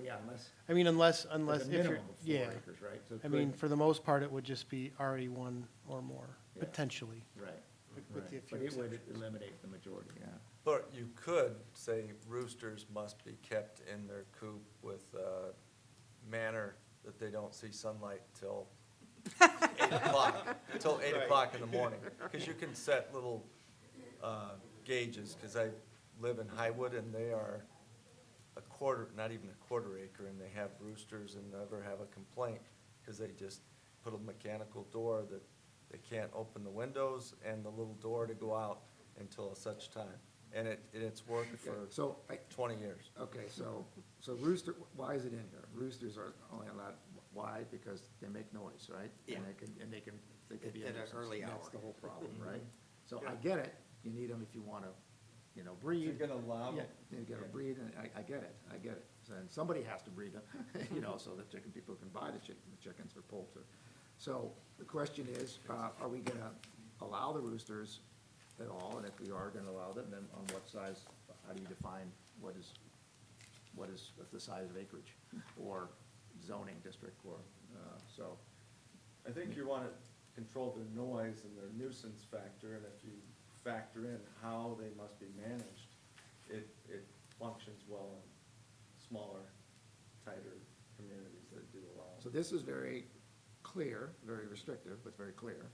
Yeah, unless, I mean, unless, there's a if you're, minimum of 4 yeah. acres, right? So it I mean, could- for the most part, it would just be RE1 or more, Yeah. potentially. Right. with the Right. few But it would exceptions. eliminate the majority, yeah. But you could say roosters must be kept in their coop with a manner that they don't see sunlight till 8 o'clock, until 8 o'clock in the morning. Because you can set little gauges, because I live in Highwood, and they are a quarter, not even a quarter acre, and they have roosters and never have a complaint, because they just put a mechanical door that they can't open the windows and the little door to go out until such time. And it's worked for So, 20 years. okay, so rooster, why is it in here? Roosters are only allowed, why? Because they make noise, right? Yeah. And they can be a At an nuisance. early That's hour. the whole problem, right? So I get it, you need them if you wanna, breed. You're gonna allow Yeah, them. you gotta breed, and I get it. So, and somebody has to breed them, so that chicken people can buy the chickens or poultry. So the question is, are we gonna allow the roosters at all? And if we are gonna allow them, then on what size, how do you define what is the size of acreage or zoning district or, so. I think you want to control their noise and their nuisance factor, and if you factor in how they must be managed, it functions well in smaller, tighter communities that do allow. So this is very clear, very restrictive, but very clear.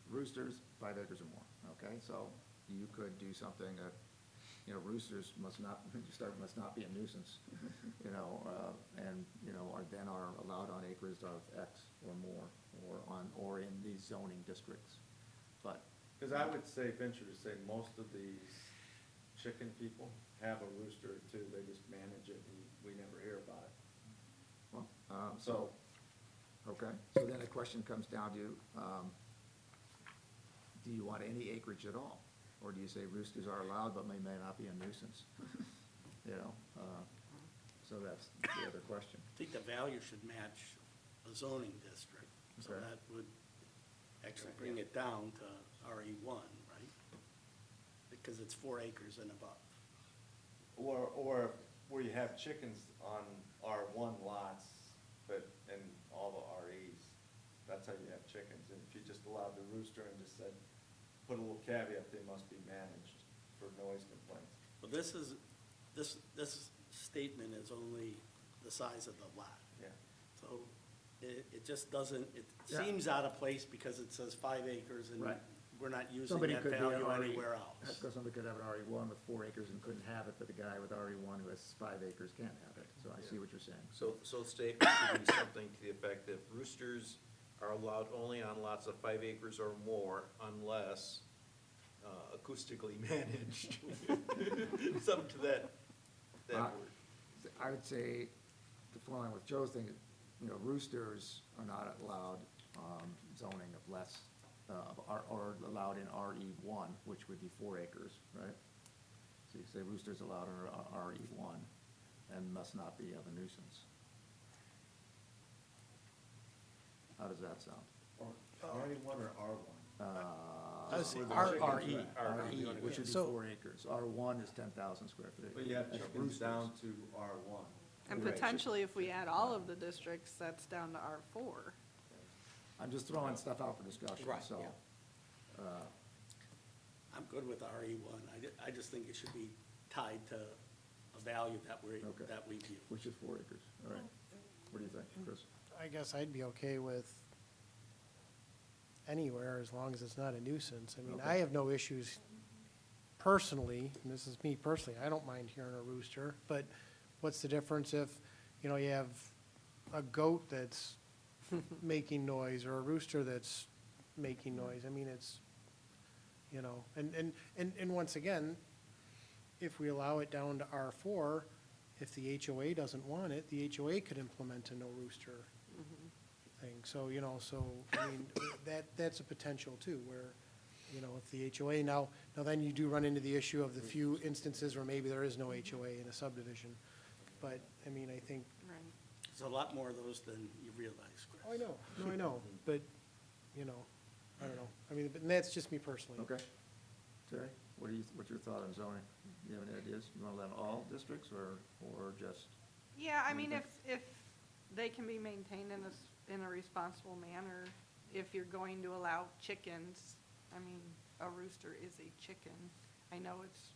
Roosters, 5 acres or more, okay? So you could do something that, roosters must not be a nuisance, and, are allowed on acres of X or more, or in these zoning districts. But, Because I would say, venture to say, most of these chicken people have a rooster or two, they just manage it and we never hear about it. well, So, okay, so then the question comes down to, do you want any acreage at all? Or do you say roosters are allowed but may not be a nuisance? So that's the other question. I think the value should match a zoning district, so Okay. that would actually bring it down to RE1, right? Because it's 4 acres and above. or where you have chickens on R1 lots, but in all the REs, that's how you have chickens. And if you just allowed the rooster and just said, put a little caveat, they must be managed for noise complaints. Well, this statement is only the size of the lot. Yeah. So it just doesn't, it Yeah. seems out of place because it says 5 acres and Right. we're not using Somebody that could be value an RE anywhere else. Because somebody could have an RE1 with 4 acres and couldn't have it, but the guy with RE1 who has 5 acres can have it. So I see what you're saying. So the statement should be something to the effect that roosters are allowed only on lots of 5 acres or more unless acoustically managed. Something to that word. I would say, to follow on with Joe's thing, roosters are not allowed zoning of less, or allowed in RE1, which would be 4 acres, right? So you say roosters allowed in RE1 and must not be of a nuisance. How does that sound? RE1 or R1? I would say RE, which would be So- 4 acres. R1 is 10,000 square feet. But you have That's chickens roosters. down to R1. And Right. potentially, if we add all of the districts, that's down to R4. I'm just throwing stuff out for discussion, Right, so. yeah. I'm good with RE1. I just think it should be tied to a value that Okay. we view. Which is 4 acres, all right. What do you think, Chris? I guess I'd be okay with anywhere as long as it's not a nuisance. I mean, I Okay. have no issues personally, and this is me personally, I don't mind hearing a rooster, but what's the difference if, you have a goat that's making noise or a rooster that's making noise? I mean, it's, and once again, if we allow it down to R4, if the HOA doesn't want it, the HOA could implement a no rooster thing. So, I mean, that's a potential too, where, if the HOA, now then you do run into the issue of the few instances where maybe there is no HOA in a subdivision. But, I mean, I think, Right. There's a lot more of those than you realize, Chris. oh, I know, no, I know, but, I don't know. I mean, but that's just me personally. Okay. Terry, what's your thought on zoning? You have any ideas? You want to let all districts or just? Yeah, I What do you mean, think? if they can be maintained in a responsible manner, if you're going to allow chickens, I mean, a rooster is a chicken. I know it's,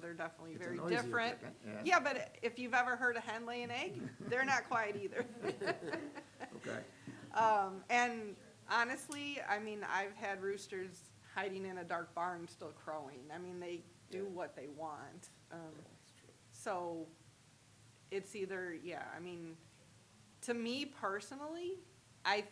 they're definitely It's a very noisier different. chicken, yeah. Yeah, but if you've ever heard a hen lay an egg, they're not quiet either. Okay. And honestly, I mean, I've had roosters hiding in a dark barn still crowing. I mean, they do what they want. So it's either, yeah, I mean, to me personally, I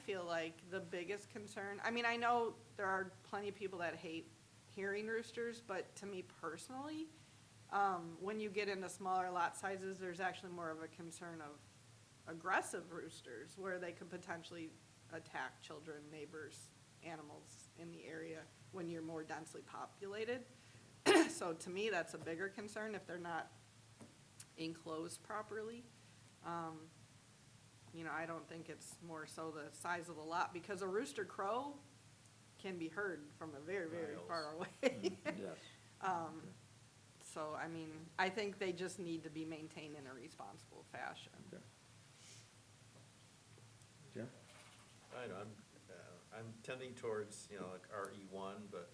feel like the biggest concern, I mean, I know there are plenty of people that hate hearing roosters, but to me personally, when you get into smaller lot sizes, there's actually more of a concern of aggressive roosters where they could potentially attack children, neighbors, animals in the area when you're more densely populated. So to me, that's a bigger concern if they're not enclosed properly. You know, I don't think it's more so the size of the lot, because a rooster crow can be heard from a very, very far away. Yes. So, I mean, I think they just need to be maintained in a responsible fashion. Okay. Jim? I know, I'm tending towards, you know, like RE1, but,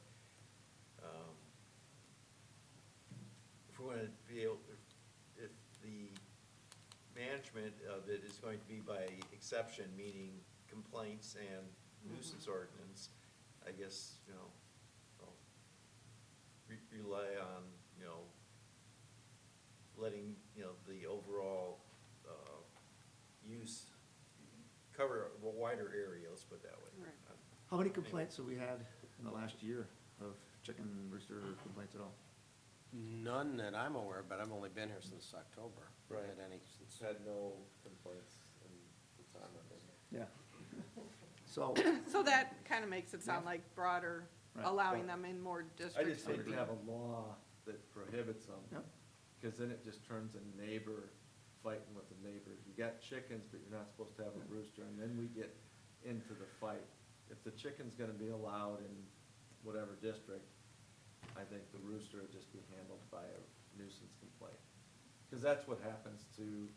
if we want to be able, if the management of it is going to be by exception, meaning complaints and nuisance ordinance, I guess, you know, I'll rely on, you know, letting, you know, the overall, use cover a wider area, let's put it that way. Right. How many complaints have we had in the last year of chicken rooster complaints at all? None that I'm aware of, but I've only been here since October. Haven't had any since. Had no complaints in the time I've been here. Yeah. So, So that kind of makes it sound like broader, Right. allowing them in more I districts. just hate would to be- have a law that prohibits them. Yep. Because then it just turns a neighbor fighting with a neighbor. You got chickens, but you're not supposed to have a rooster, and then we get into the fight. If the chicken's gonna be allowed in whatever district, I think the rooster would just be handled by a nuisance complaint. Because that's what happens to,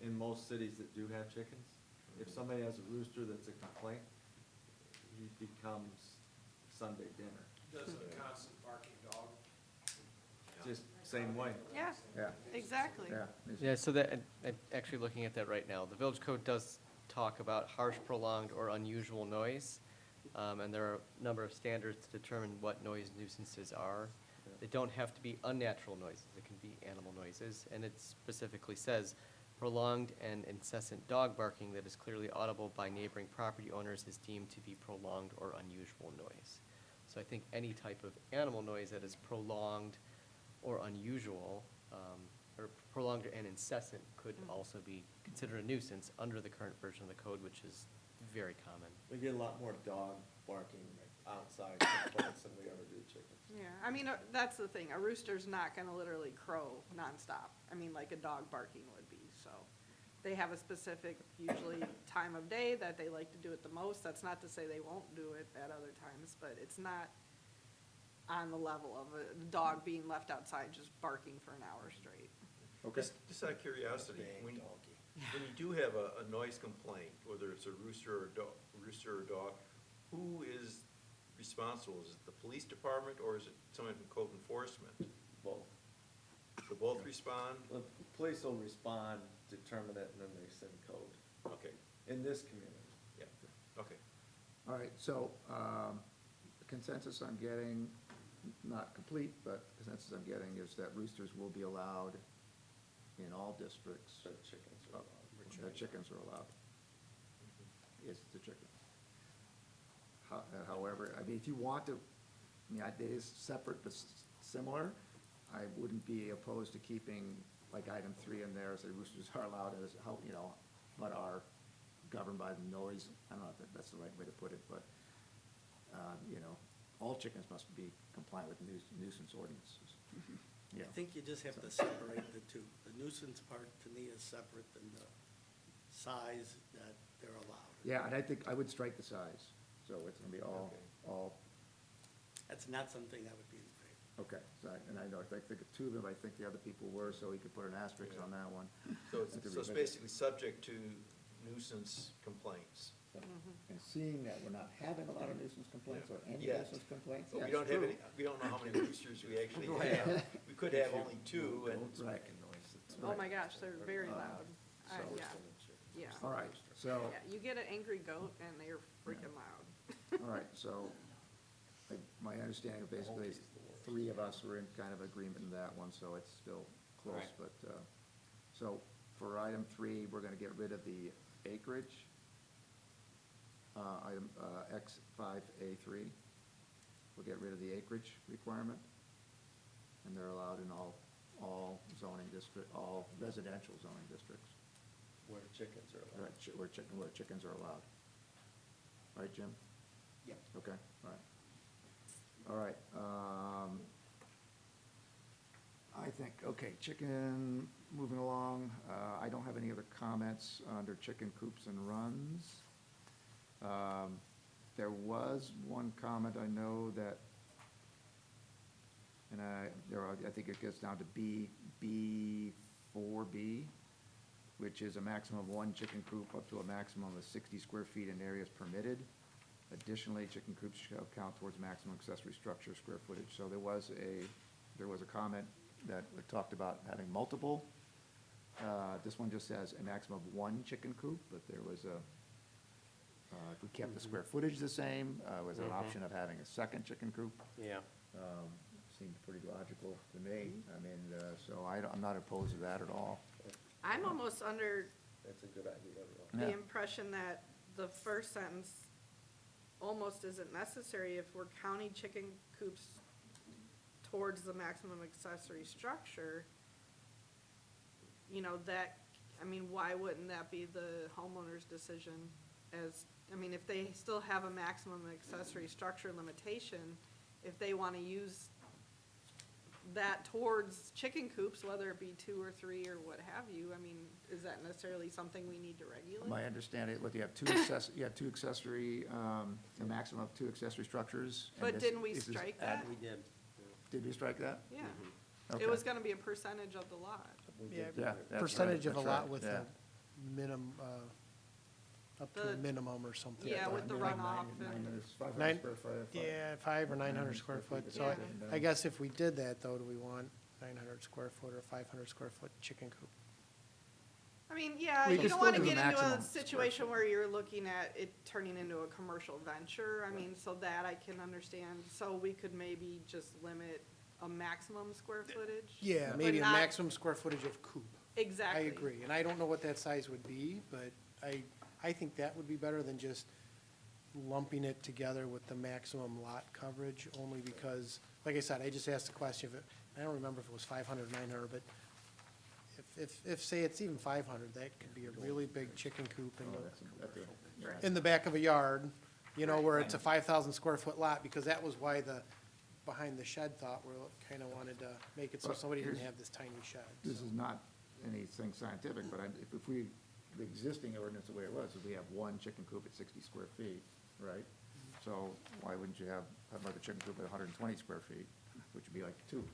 in most cities that do have chickens. If somebody has a rooster that's a complaint, he becomes Sunday dinner. Does a constant barking dog? Just same way. Yeah, yeah, exactly. yeah. Yeah, so that, I'm actually looking at that right now. The village code does talk about harsh, prolonged, or unusual noise. And there are a number of standards to determine what noise nuisances are. They don't have to be unnatural noises. It can be animal noises. And it specifically says prolonged and incessant dog barking that is clearly audible by neighboring property owners is deemed to be prolonged or unusual noise. So I think any type of animal noise that is prolonged or unusual, or prolonged and incessant could also be considered a nuisance under the current version of the code, which is very common. We get a lot more dog barking outside complaints than we ever do chickens. Yeah, I mean, that's the thing, a rooster's not gonna literally crow nonstop. I mean, like a dog barking would be, so. They have a specific, usually, time of day that they like to do it the most. That's not to say they won't do it at other times, but it's not on the level of a dog being left outside just barking for an hour straight. Okay. Just out of curiosity, when you do have a noise complaint, whether it's a rooster or dog, who is responsible? Is it the police department or is it someone from code enforcement? Both. So both respond? The police will respond, determine it, and then they send code. Okay, In this community. yeah, okay. All right, so, the consensus I'm getting, not complete, but consensus I'm getting is that roosters will be allowed in all districts. That chickens are allowed. That chickens are allowed. Is the chicken. However, I mean, if you want to, I mean, it is separate but similar. I wouldn't be opposed to keeping, like, item 3 in there, say roosters are allowed as, how, you know, but are governed by the noise. I don't know if that's the right way to put it, but, you know, all chickens must be compliant with nuisance ordinances. Yeah. I think you just have to separate the two. The nuisance part, to me, is separate than the size that they're allowed. Yeah, and I think I would strike the size, so it's gonna be all, Okay. all, That's not something I would be in favor. okay. So and I know, I think two of them, I think the other people were, so we could put an asterisk on that one. So I could it's revisit. basically subject to nuisance complaints. And seeing that we're not having a lot of nuisance complaints or any Yes. nuisance complaints. But we that's don't have true. any, we don't know how many roosters we actually have. We could have only 2 and. Right. Oh my gosh, they're very loud. So- Yeah, yeah. All right, So, Yeah, you get an angry goat and they're freaking loud. all right, so my understanding of basically is three of us were in kind of agreement in that one, so it's still close, Right. but, so for item 3, we're gonna get rid of the acreage. Item X5A3, we'll get rid of the acreage requirement, and they're allowed in all zoning district, all residential zoning districts. Where chickens are allowed. Right, where chickens are allowed. Right, Jim? Yeah. Okay, all right. I think, okay, chicken, moving along, I don't have any other comments under chicken coops and runs. There was one comment I know that, and I think it gets down to B4B, which is a maximum of 1 chicken coop up to a maximum of 60 square feet in areas permitted. Additionally, chicken coops shall count towards maximum accessory structure square footage. So there was a comment that talked about having multiple. This one just says a maximum of 1 chicken coop, but there was if we kept the square footage the same, was an option of having a second chicken coop. Yeah. Seemed pretty logical to me. I mean, so I'm not opposed to that at all. I'm almost under That's a good idea, the Yeah. impression that the first sentence almost isn't necessary if we're counting chicken coops towards the maximum accessory structure. You know, that, I mean, why wouldn't that be the homeowner's decision as, I mean, if they still have a maximum accessory structure limitation, if they want to use that towards chicken coops, whether it be 2 or 3 or what have you, I mean, is that necessarily something we need to regulate? My understanding, look, you have two accessory, a maximum of 2 accessory structures. and But this- didn't we this is strike add- that? We did. Did we strike that? Yeah. Okay. It was gonna be a percentage of the lot. Yeah, Yeah, that's right, percentage of a that's lot right, with yeah. a minimum, up to a The- minimum or something. Yeah, with the Like runoff and, 500 Nine- square foot. Yeah, 500 or 900 square foot, so Yeah. I guess if we did that, though, do we want 900 square foot or 500 square foot chicken coop? I mean, yeah, We you could don't still wanna do the get into a maximum square situation foot. where you're looking at it turning into a commercial venture. I mean, so that I can understand. So we could maybe just limit a maximum square footage? Yeah, but maybe a not- maximum square footage of coop. Exactly. I agree, and I don't know what that size would be, but I think that would be better than just lumping it together with the maximum lot coverage, only because, like I said, I just asked the question, I don't remember if it was 500, 900, but if, say it's even 500, that could be a really big chicken coop in the back of a yard, you know, where it's a 5,000 square foot lot, because that was why the behind the shed thought, we kind of wanted to make it so Well, somebody didn't here's- have this tiny shed. This so. is not anything scientific, but if we, the existing ordinance, the way it was, is we have 1 chicken coop at 60 square feet, right? So why wouldn't you have another chicken coop at 120 square feet, which would be like 2,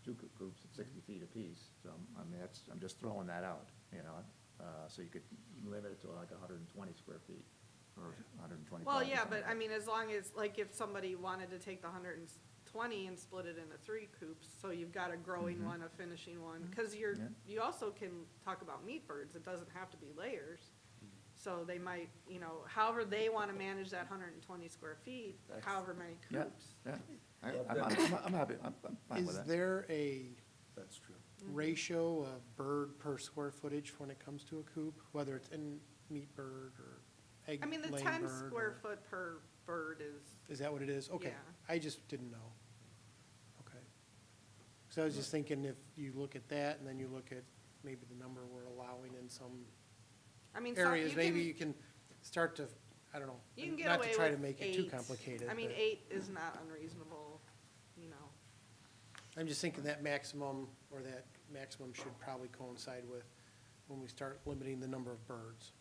two coops at 60 feet apiece? So, I mean, I'm just throwing that out, you know? So you could limit it to like 120 square feet, or 125. Well, or yeah, something. but I mean, as long as, like, if somebody wanted to take the 120 and split it into 3 coops, so you've got a growing one, a finishing one, because Yeah. you also can talk about meat birds, it doesn't have to be layers. So they might, you know, however they want to manage that 120 square feet, however many Yeah, coops. yeah. I'm happy, I'm fine with Is that. there a That's true. ratio of bird per square footage when it comes to a coop, whether it's in meat bird or egg I mean, the laying 10 bird, square or- foot per bird is, Is that what it is? Okay, Yeah. I just didn't know. Okay. So I was just thinking if you look at that and then you look at maybe the number we're allowing in some I mean, areas, maybe you can start to, I don't know. You can get not away to try to with make it too 8. complicated. I mean, but 8 is not unreasonable, you know. I'm just thinking that maximum, or that maximum should probably coincide with when we start limiting the number of birds,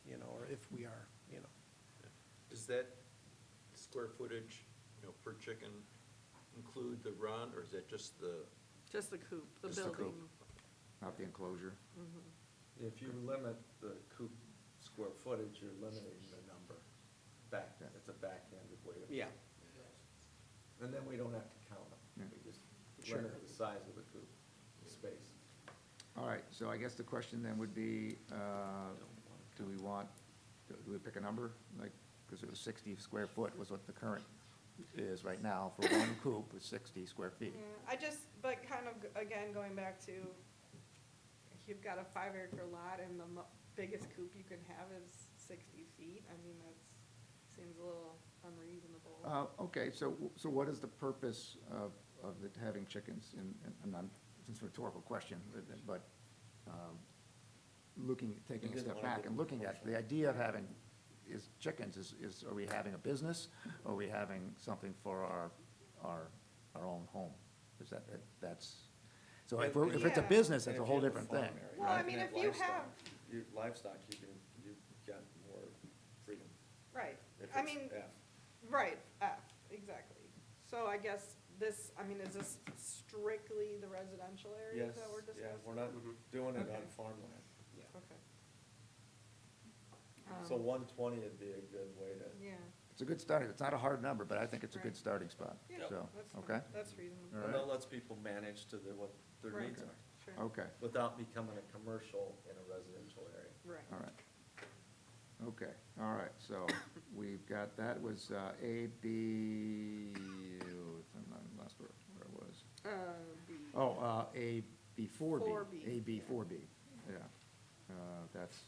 you know, or if we are, you know. Does that square footage, you know, per chicken include the run, or is that just the, Just the coop, the Just the building. coop. Not the enclosure. If you limit the coop square footage, you're limiting the number. Yeah. It's a backhanded way of. Yeah. And then we don't have to count them. Yeah. We just Sure. limit the size of the coop, the space. All All right, so I guess the question then would be, do we pick a number? Like, because it was 60 square foot was what the current is right now for one coop with 60 square feet. Yeah, but kind of, again, going back to, if you've got a 5-acre lot and the biggest coop you can have is 60 feet, I mean, seems a little unreasonable. Okay, so what is the purpose of having chickens? It's a rhetorical question, but taking a step back and looking at the idea of having chickens is, are we having a business? Or are we having something for our own home? Is that's, so if it's a Yeah. business, that's a whole different thing. Well, I mean, if you have, Livestock, you've got more freedom. right, If I it's mean, F. right, exactly. So I guess is this strictly the residential areas Yes, that we're yeah, discussing? we're not doing it on Okay. farmland. Okay. So 120 would be a good way to. Yeah, It's a good starting, it's not a hard number, but I think it's a good Right. starting spot, yeah, so, that's fine, okay? that's reasonable. All And right. that lets people manage to what their Right. needs are, Sure, Okay, without becoming a commercial in a residential area. right. all right. Okay, all right, so we've got, that was A, B, I lost where it was. B. Oh, A, B, 4B. 4B, A, B, yeah. 4B, yeah. That's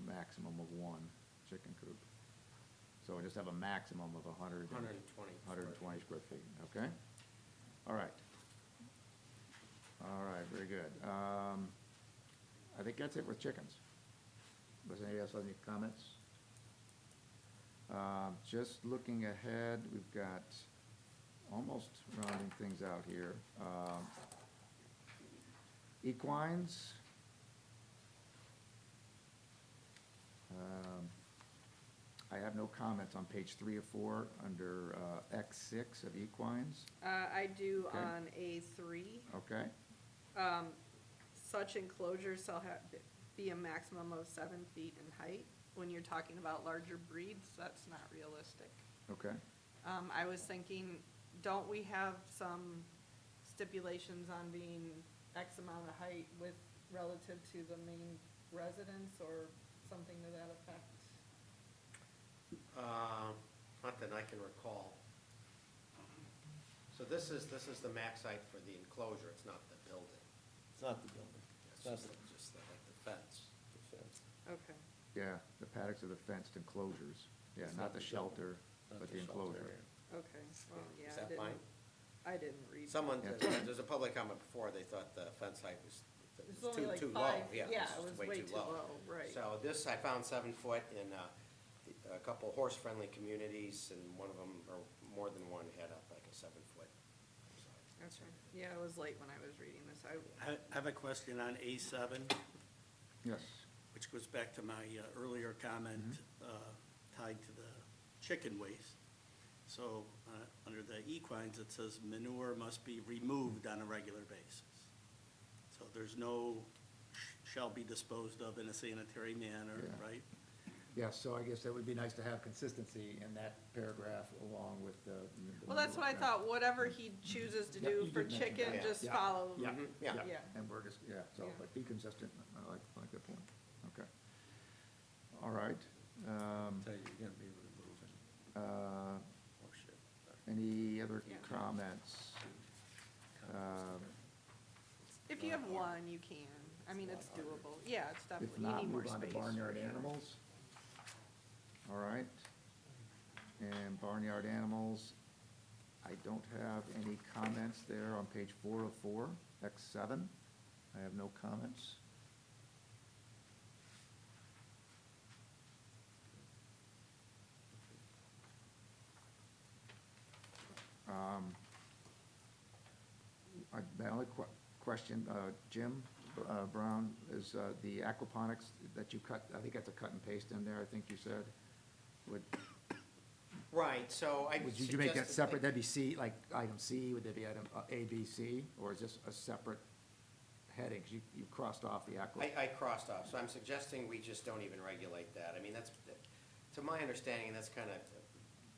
maximum of one chicken coop. So we just have a maximum of 120 square feet, okay? All right. All right, very good. I think that's it with chickens. Does anybody else have any comments? Just looking ahead, we've got almost rounding things out here. Equines. I have no comments on page 3 of 4 under X6 of equines, I do Okay. on A3. okay? Such enclosures shall be a maximum of 7 feet in height. When you're talking about larger breeds, that's not realistic. Okay, I was thinking, don't we have some stipulations on being X amount of height with, relative to the main residence or something to that effect? Not that I can recall. So this is the max height for the enclosure, it's not the building. It's not the building. It's not just like the fence. the fence. Okay. yeah, the paddocks are the fenced enclosures. Yeah, It's not not the the shelter, Not but the shelter enclosure. area. Okay, well, yeah, Is that fine? I didn't read. Someone, Yeah. there's a public comment before, they thought the fence height was It's only like too low. 5, Yeah, yeah, this it is was way too low, right. So this, I found 7 foot in a couple horse-friendly communities, and one of them, or more than one, had up like a 7 foot. Okay, yeah, it was late when I was reading this. I have a question on A7, Yes, which goes back to my earlier comment tied to the chicken waste. So, under the equines, it says manure must be removed on a regular basis. So there's no shall be disposed of in a sanitary manner, Yeah. right? yes, so I guess that would be nice to have consistency in that paragraph along with the. Well, that's what I thought, whatever he chooses to Yeah, do you for did mention chicken, that. just Yeah. follow. Yeah, Yeah. yeah, Yeah. and we're just, yeah, so, Yeah. but be consistent, I like that point, okay. All right, Tell you, you're gonna be removing, uh, oh shit. any other Yeah. comments? If you have one, you can. I mean, it's doable. Yeah, it's If definitely, you not, need more move on space. to barnyard for sure. animals. All right, and barnyard animals, I don't have any comments there on page 4 of 4, X7. I have no comments. My only question, Jim Brown, is the aquaponics that you cut, I think that's a cut and paste in there, I think you said. Would Right, so I would you make that suggested- separate, that'd be C, like item C, would there be item A, B, C? Or is this a separate heading? 'Cause you crossed off the aqua. I crossed off, so I'm suggesting we just don't even regulate that. I mean, that's, to my understanding, that's kind of,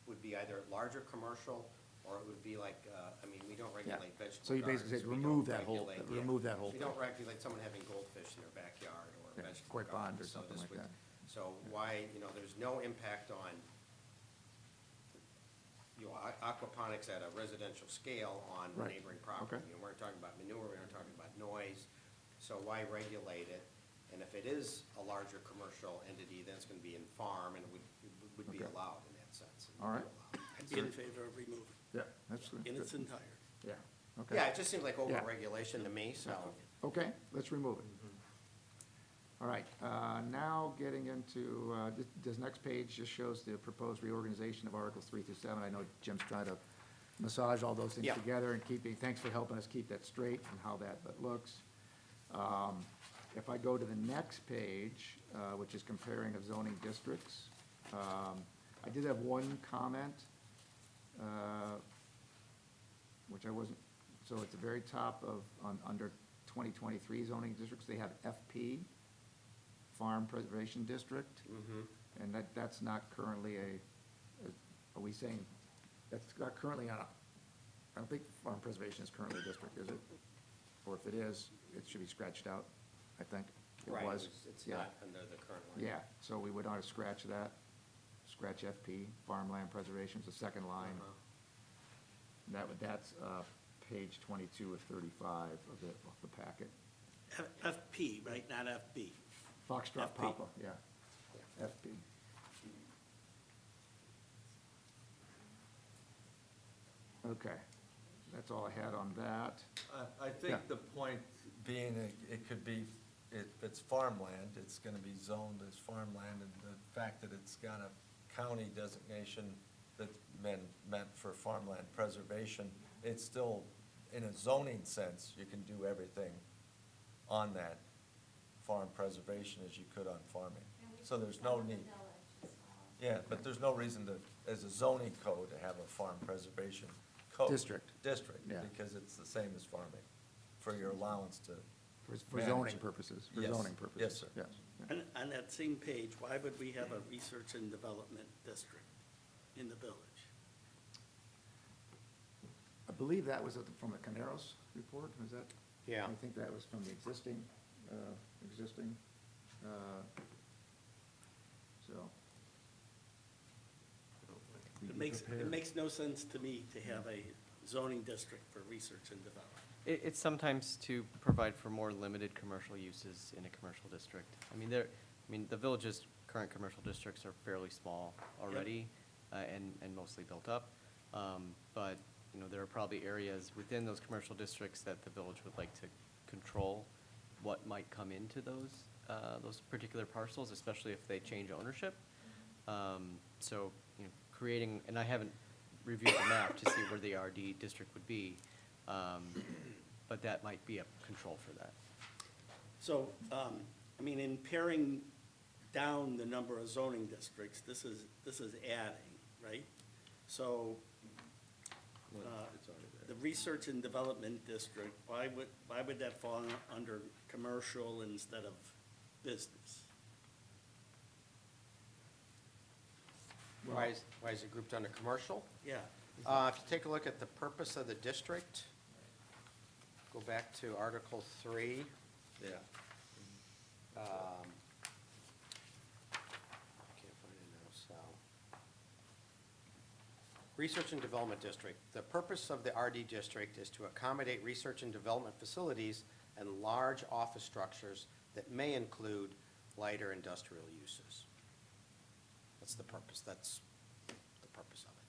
would be either larger commercial or it would be like, I mean, we don't regulate vegetable So you basically gardens, say we remove don't that whole- regulate- remove that whole We thing. don't regulate someone having goldfish in their backyard or Yeah, vegetable koi pond gardens. or So something this like would- that. So why, there's no impact on, aquaponics at a residential scale on Right, neighboring property. okay. We're talking about manure, we're not talking about noise, so why regulate it? And if it is a larger commercial entity, then it's gonna be in farm and it would be Okay. allowed in that sense. It would All be right. allowed. I'd be in favor of removing Yeah, that's good. in its entirety. Yeah, okay. Yeah, it just seems like over-regulation to me, so. Okay, let's remove it. All right, now getting into, this next page just shows the proposed reorganization of Articles 3 through 7. I know Jim's trying to massage all those things Yeah. together and thanks for helping us keep that straight and how that looks. If I go to the next page, which is comparing of zoning districts, I did have one comment, which I wasn't, so at the very top of, under 2023 zoning districts, they have FP, Farm Preservation District. And that's not currently are we saying, that's not currently on, I don't think Farm Preservation is currently a district, is it? Or if it is, it should be scratched out, I think. It Right, was. it's Yeah. not under the current one. Yeah, so we would ought to scratch that, scratch FP, Farmland Preservation, is the second line. That's page 22 of 35 of the packet. FP, right, not FB. Foxtrot FP. Papa, yeah, FP. Okay, that's all I had on that. I Yeah. think the point being, it could be, if it's farmland, it's gonna be zoned as farmland, and the fact that it's got a county designation that's meant for farmland preservation, it's still, in a zoning sense, you can do everything on that farm preservation as you could on farming. So there's no need. Yeah, but there's no reason to, as a zoning code, to have a farm preservation code. District. District, Yeah. because it's the same as farming, for your allowance to. For manage zoning it. purposes, for Yes. zoning purposes. Yes, sir. Yes. Yeah. On that same page, why would we have a research and development district in the village? I believe that was from the Caneros report, was that? Yeah. I think that was from the existing, so. It makes no sense to me to have a zoning district for research and development. It's sometimes to provide for more limited commercial uses in a commercial district. I mean, the village's current commercial districts are fairly small already, and mostly built up. But, there are probably areas within those commercial districts that the village would like to control what might come into those particular parcels, especially if they change ownership. So, creating, and I haven't reviewed the map to see where the RD district would be, but that might be a control for that. So, in paring down the number of zoning districts, this is adding, right? So, the research and development district, why would that fall under commercial instead of business? Why is it grouped under commercial? Yeah. If you take a look at the purpose of the district, go back to Article 3. Yeah. I can't find it now, so. Research and Development District. The purpose of the RD district is to accommodate research and development facilities and large office structures that may include lighter industrial uses. That's the purpose, that's the purpose of it.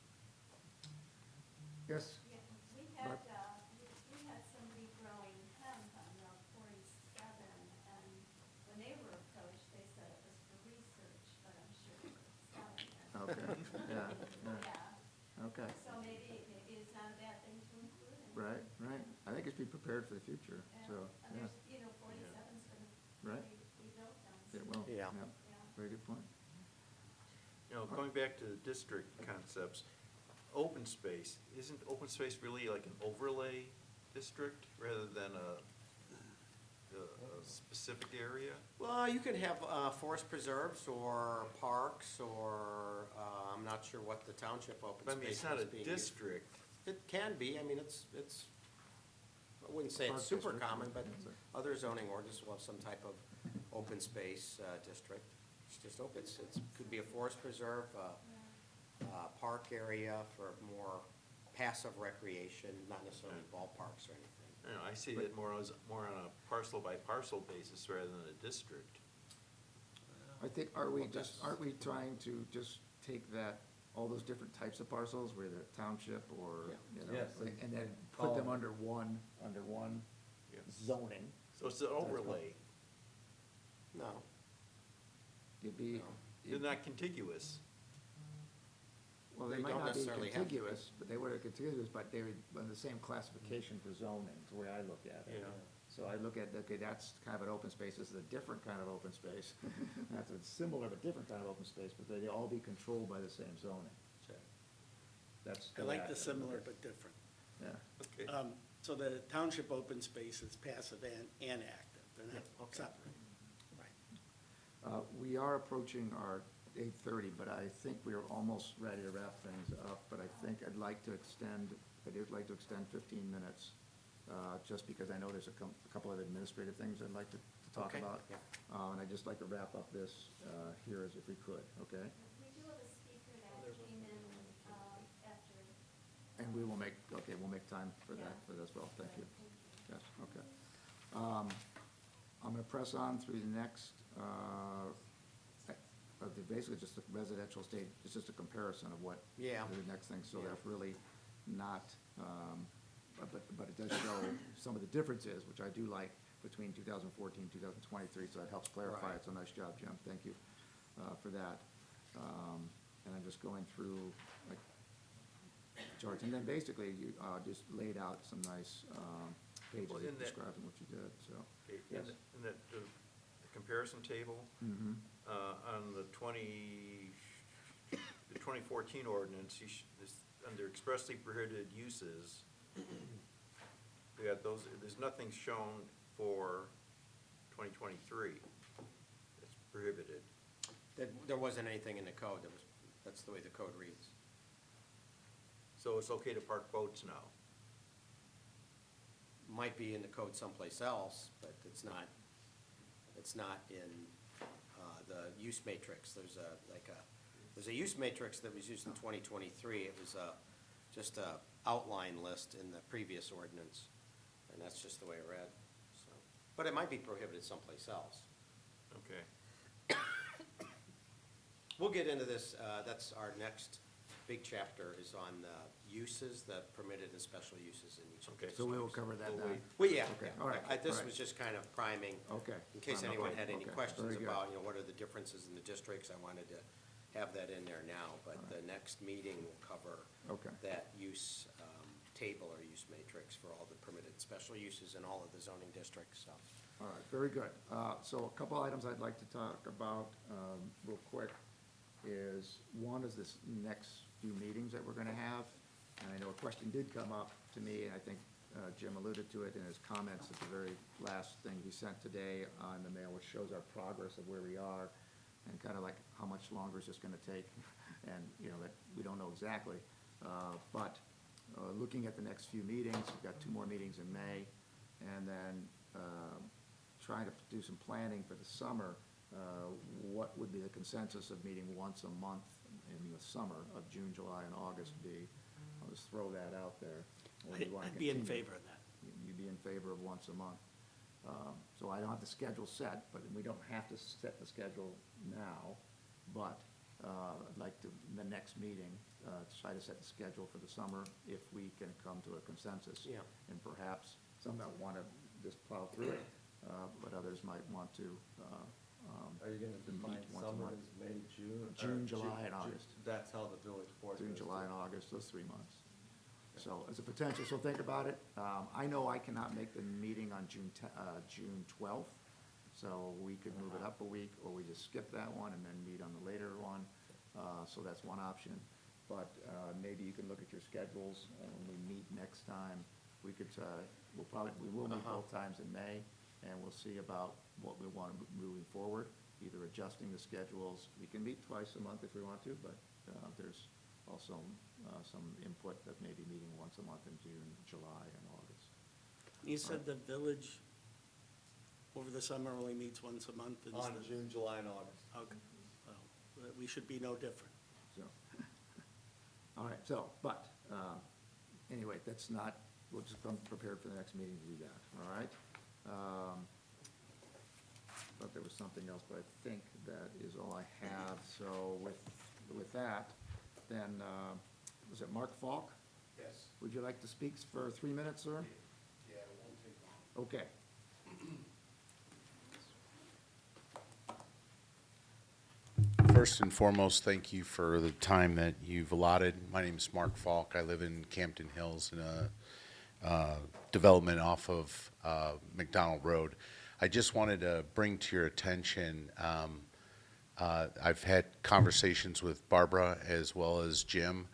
Yes, Yeah, we had somebody growing hemp on Route 47, and when they were approached, they said it was for research, but I'm sure it was selling it. okay, yeah, Yeah, okay, so maybe it's not a bad thing to include in. right. I think it's be prepared for the future, so, And yeah, there's, 47's gonna Right. be built down. it will. Yeah. Yeah. Very good point. Going back to the district concepts, open space, isn't open space really like an overlay district rather than a specific area? Well, you could have forest preserves or parks or, I'm not sure what the township open I mean, space it's not a is being used. district, It can be, I mean, it's, I wouldn't say it's super common, but other zoning ordinances will have some type of open space district. It's just open, it's, could be a forest preserve, park area for more passive recreation, not necessarily ballparks or anything. You know, I see it more on a parcel by parcel basis rather than a district. I think, aren't we trying to just take that, all those different types of parcels, where the township or, you know, Yes. and then put them All- under one Yes. zoning? So it's an overlay. No, It'd be, They're not contiguous. well, they They might don't not be necessarily have to be. contiguous, but they were contiguous, but they were on the same classification for zoning, is the way I look at it. Yeah. So I look at, okay, that's kind of an open space, this is a different kind of open space. That's a similar but different kind of open space, but they all be controlled by the same zoning. sure. That's. I the way like the look similar at it. but different. Yeah. Okay. So the township open space is passive and active, they're not separate. Right. We are approaching our 8:30, but I think we're almost ready to wrap things up. But I think I'd like to extend 15 minutes, just because I know there's a couple of administrative things I'd like to talk Okay, about. yeah. And I'd just like to wrap up this here as if we could, okay? We do have a speaker that came in, after. And we will make, okay, we'll make time for that, for this, well, thank you. Yes, okay. I'm gonna press on through the next, basically just the residential state, it's just a comparison of what. Yeah. The next thing, so Yeah. there's really not, but it does show some of the differences, which I do like, between 2014, 2023, so that helps clarify Right. it, so nice job, Jim, thank you for that. And I'm just going through, like, charts, and then basically you just laid out some nice pages Well, in that- describing what you did, so. Okay, Yes. In that, the comparison table, Mm-hmm. on the 2014 ordinance, under expressly prohibited uses, we got those, there's nothing shown for 2023. It's prohibited. There wasn't anything in the code, that's the way the code reads. So it's okay to park boats now. Might be in the code someplace else, but it's not in the use matrix. There's a use matrix that was used in 2023. It was just a outline list in the previous ordinance, and that's just the way it read, so. But it might be prohibited someplace else. Okay. We'll get into this, that's our next big chapter is on uses, the permitted and special uses in each of the Okay. So we will districts. cover that We'll then? wait. Well, yeah, Okay, yeah. all right, This all right. was just kind of priming. Okay. In case Fine, anyone okay, had any okay, questions very good. about, what are the differences in the districts, I wanted to have that in there now. But All the right. next meeting will cover Okay. that use table or use matrix for all the permitted special uses in all of the zoning districts, so. All right, very good. So a couple items I'd like to talk about real quick is, one is this next few meetings that we're gonna have. And I know a question did come up to me, and I think Jim alluded to it in his comments at the very last thing he sent today on the mail, which shows our progress of where we are, and kind of like how much longer is this gonna take, and, that we don't know exactly. But looking at the next few meetings, we've got 2 more meetings in May, and then trying to do some planning for the summer, what would be the consensus of meeting once a month in the summer of June, July, and August be? I'll just throw that out there. Or do you wanna I'd be in continue? favor of that. You'd be in favor of once a month. So I don't have the schedule set, but we don't have to set the schedule now. But I'd like to, in the next meeting, try to set the schedule for the summer if we can come to a consensus. Yeah. And perhaps some that want to just plow through it, but others might want to. Are you gonna meet define once a summer month. as May, June? or June, July, and August. That's how the village board. June, does July, it. and August, those 3 months. So as a potential, so think about it. I know I cannot make the meeting on June 12th, so we could move it up a week, or we just skip that one and then meet on the later one. So that's one option. But maybe you can look at your schedules, and when we meet next time, we could, we will meet both times in May, and we'll see about what we want moving forward, either adjusting the schedules. We can meet twice a month if we want to, but there's also some input that maybe meeting once a July and August. You said the village over the summer only meets once a month On instead? June, July, and August. Okay, well, we should be no different. So, all right, so, but, anyway, that's not, we'll just come prepared for the next meeting to do that, all right? Thought there was something else, but I think that is all I have. So with that, then, was it Mark Falk? Yes. Would you like to speak for 3 minutes, sir? Yeah, it won't take long. Okay. First and foremost, thank you for the time that you've allotted. My name is Mark Falk. I live in Campton Hills in a development off of McDonald Road. I just wanted to bring to your attention, I've had conversations with Barbara as well as Jim,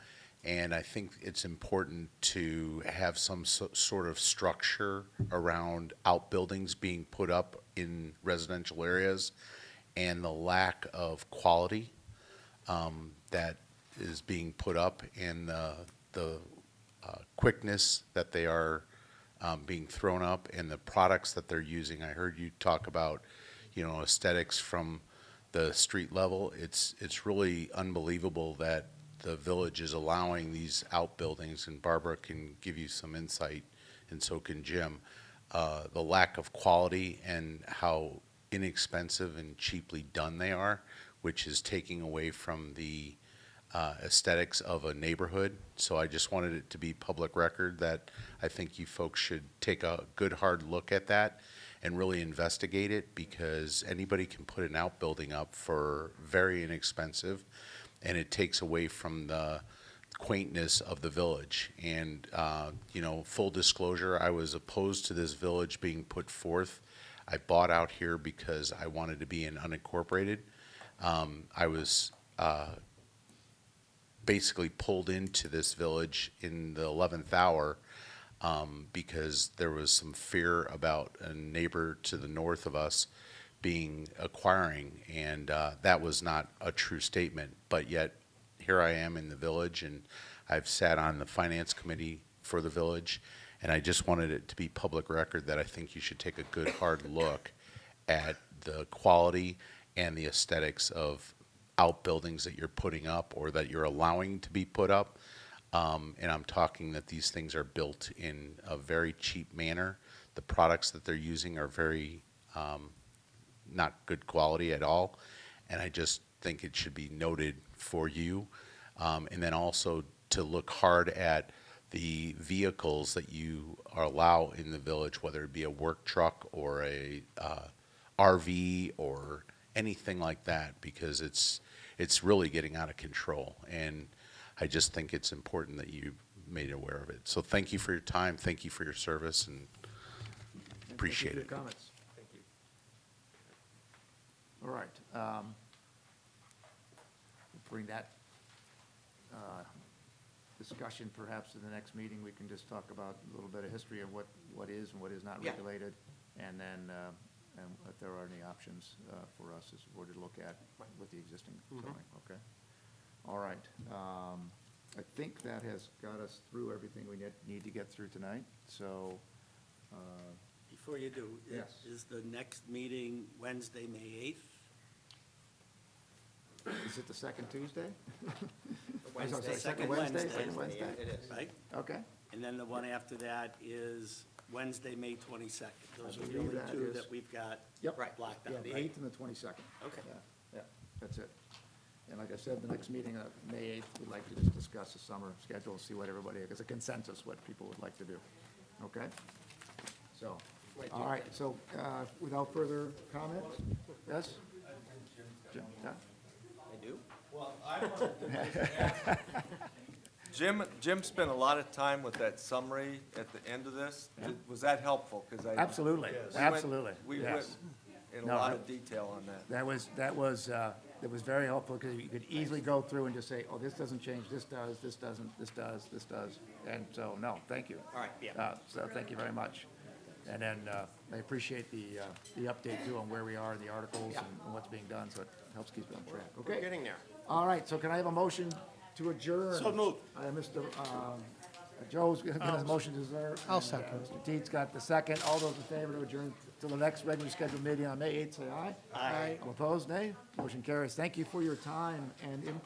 and I think it's important to have some sort of structure around outbuildings being put up in residential areas and the lack of quality that is being put up and the quickness that they are being thrown up and the products that they're using. I heard you talk about, aesthetics from the street level. It's really unbelievable that the village is allowing these outbuildings, and Barbara can give you some insight, and so can Jim. The lack of quality and how inexpensive and cheaply done they are, which is taking away from the aesthetics of a neighborhood. So I just wanted it to be public record that I think you folks should take a good hard look at that and really investigate it, because anybody can put an outbuilding up for very inexpensive, and it takes away from the quaintness of the village. And, full disclosure, I was opposed to this village being put forth. I bought out here because I wanted to be an unincorporated. I was basically pulled into this village in the 11th hour because there was some fear about a neighbor to the north of us acquiring, and that was not a true statement. But yet, here I am in the village, and I've sat on the finance committee for the village, and I just wanted it to be public record that I think you should take a good hard look at the quality and the aesthetics of outbuildings that you're putting up or that you're allowing to be put up. And I'm talking that these things are built in a very cheap manner. The products that they're using are very not good quality at all. And I just think it should be noted for you. And then also to look hard at the vehicles that you allow in the village, whether it be a work truck or a RV or anything like that, because it's really getting out of control. And I just think it's important that you made aware of it. So thank you for your time. Thank you for your service, and appreciate Thank you it. for your comments. Thank you. All right. We'll bring that discussion perhaps to the next meeting. We can just talk about a little bit of history of what is and what is not Yeah. regulated, and then and if there are any options for us as a board to look at with the existing zoning, okay? All right. I think that has got us through everything we need to get through tonight, so, Before you do, Yes. is the next meeting Wednesday, May 8th? is it the second Tuesday? Wednesday. Second Wednesday? Second Wednesday, Wednesday? yeah, it is. Right? Okay. And then the one after that is Wednesday, May 22nd. Those are the believe only that two is- that we've got Yep. Right. blocked Yeah, out, the right? 8th and the 22nd. Okay. Yeah, that's it. And like I said, the next meeting, May 8th, we'd like to just discuss the summer schedule, see what everybody, as a consensus, what people would like to do. Okay? So, all right, so without further comment, yes? Jim, yeah? I do? Well, I wanted to just ask, Jim spent a lot of time with that summary at the end of this. Was that helpful? 'Cause Absolutely, we went- absolutely, We yes. went in a No, lot I- of detail on that. That was very helpful, because you could easily go through and just say, oh, this doesn't change, this does, this doesn't, this does, this does. And so, no, thank you. All right, yeah. So thank you very much. And then I appreciate the update too on where we are in the articles Yeah. and what's being done, so it helps keep it on track. We're Okay? getting there. All right, so can I have a motion to adjourn? So moved. Mr. Joe's gonna get his motion to adjourn. I'll second. Mr. Teets got the second. All those in favor to adjourn till the next regularly scheduled meeting on May 8th, say aye. Aye. All opposed, nay. Motion carries. Thank you for your time and input.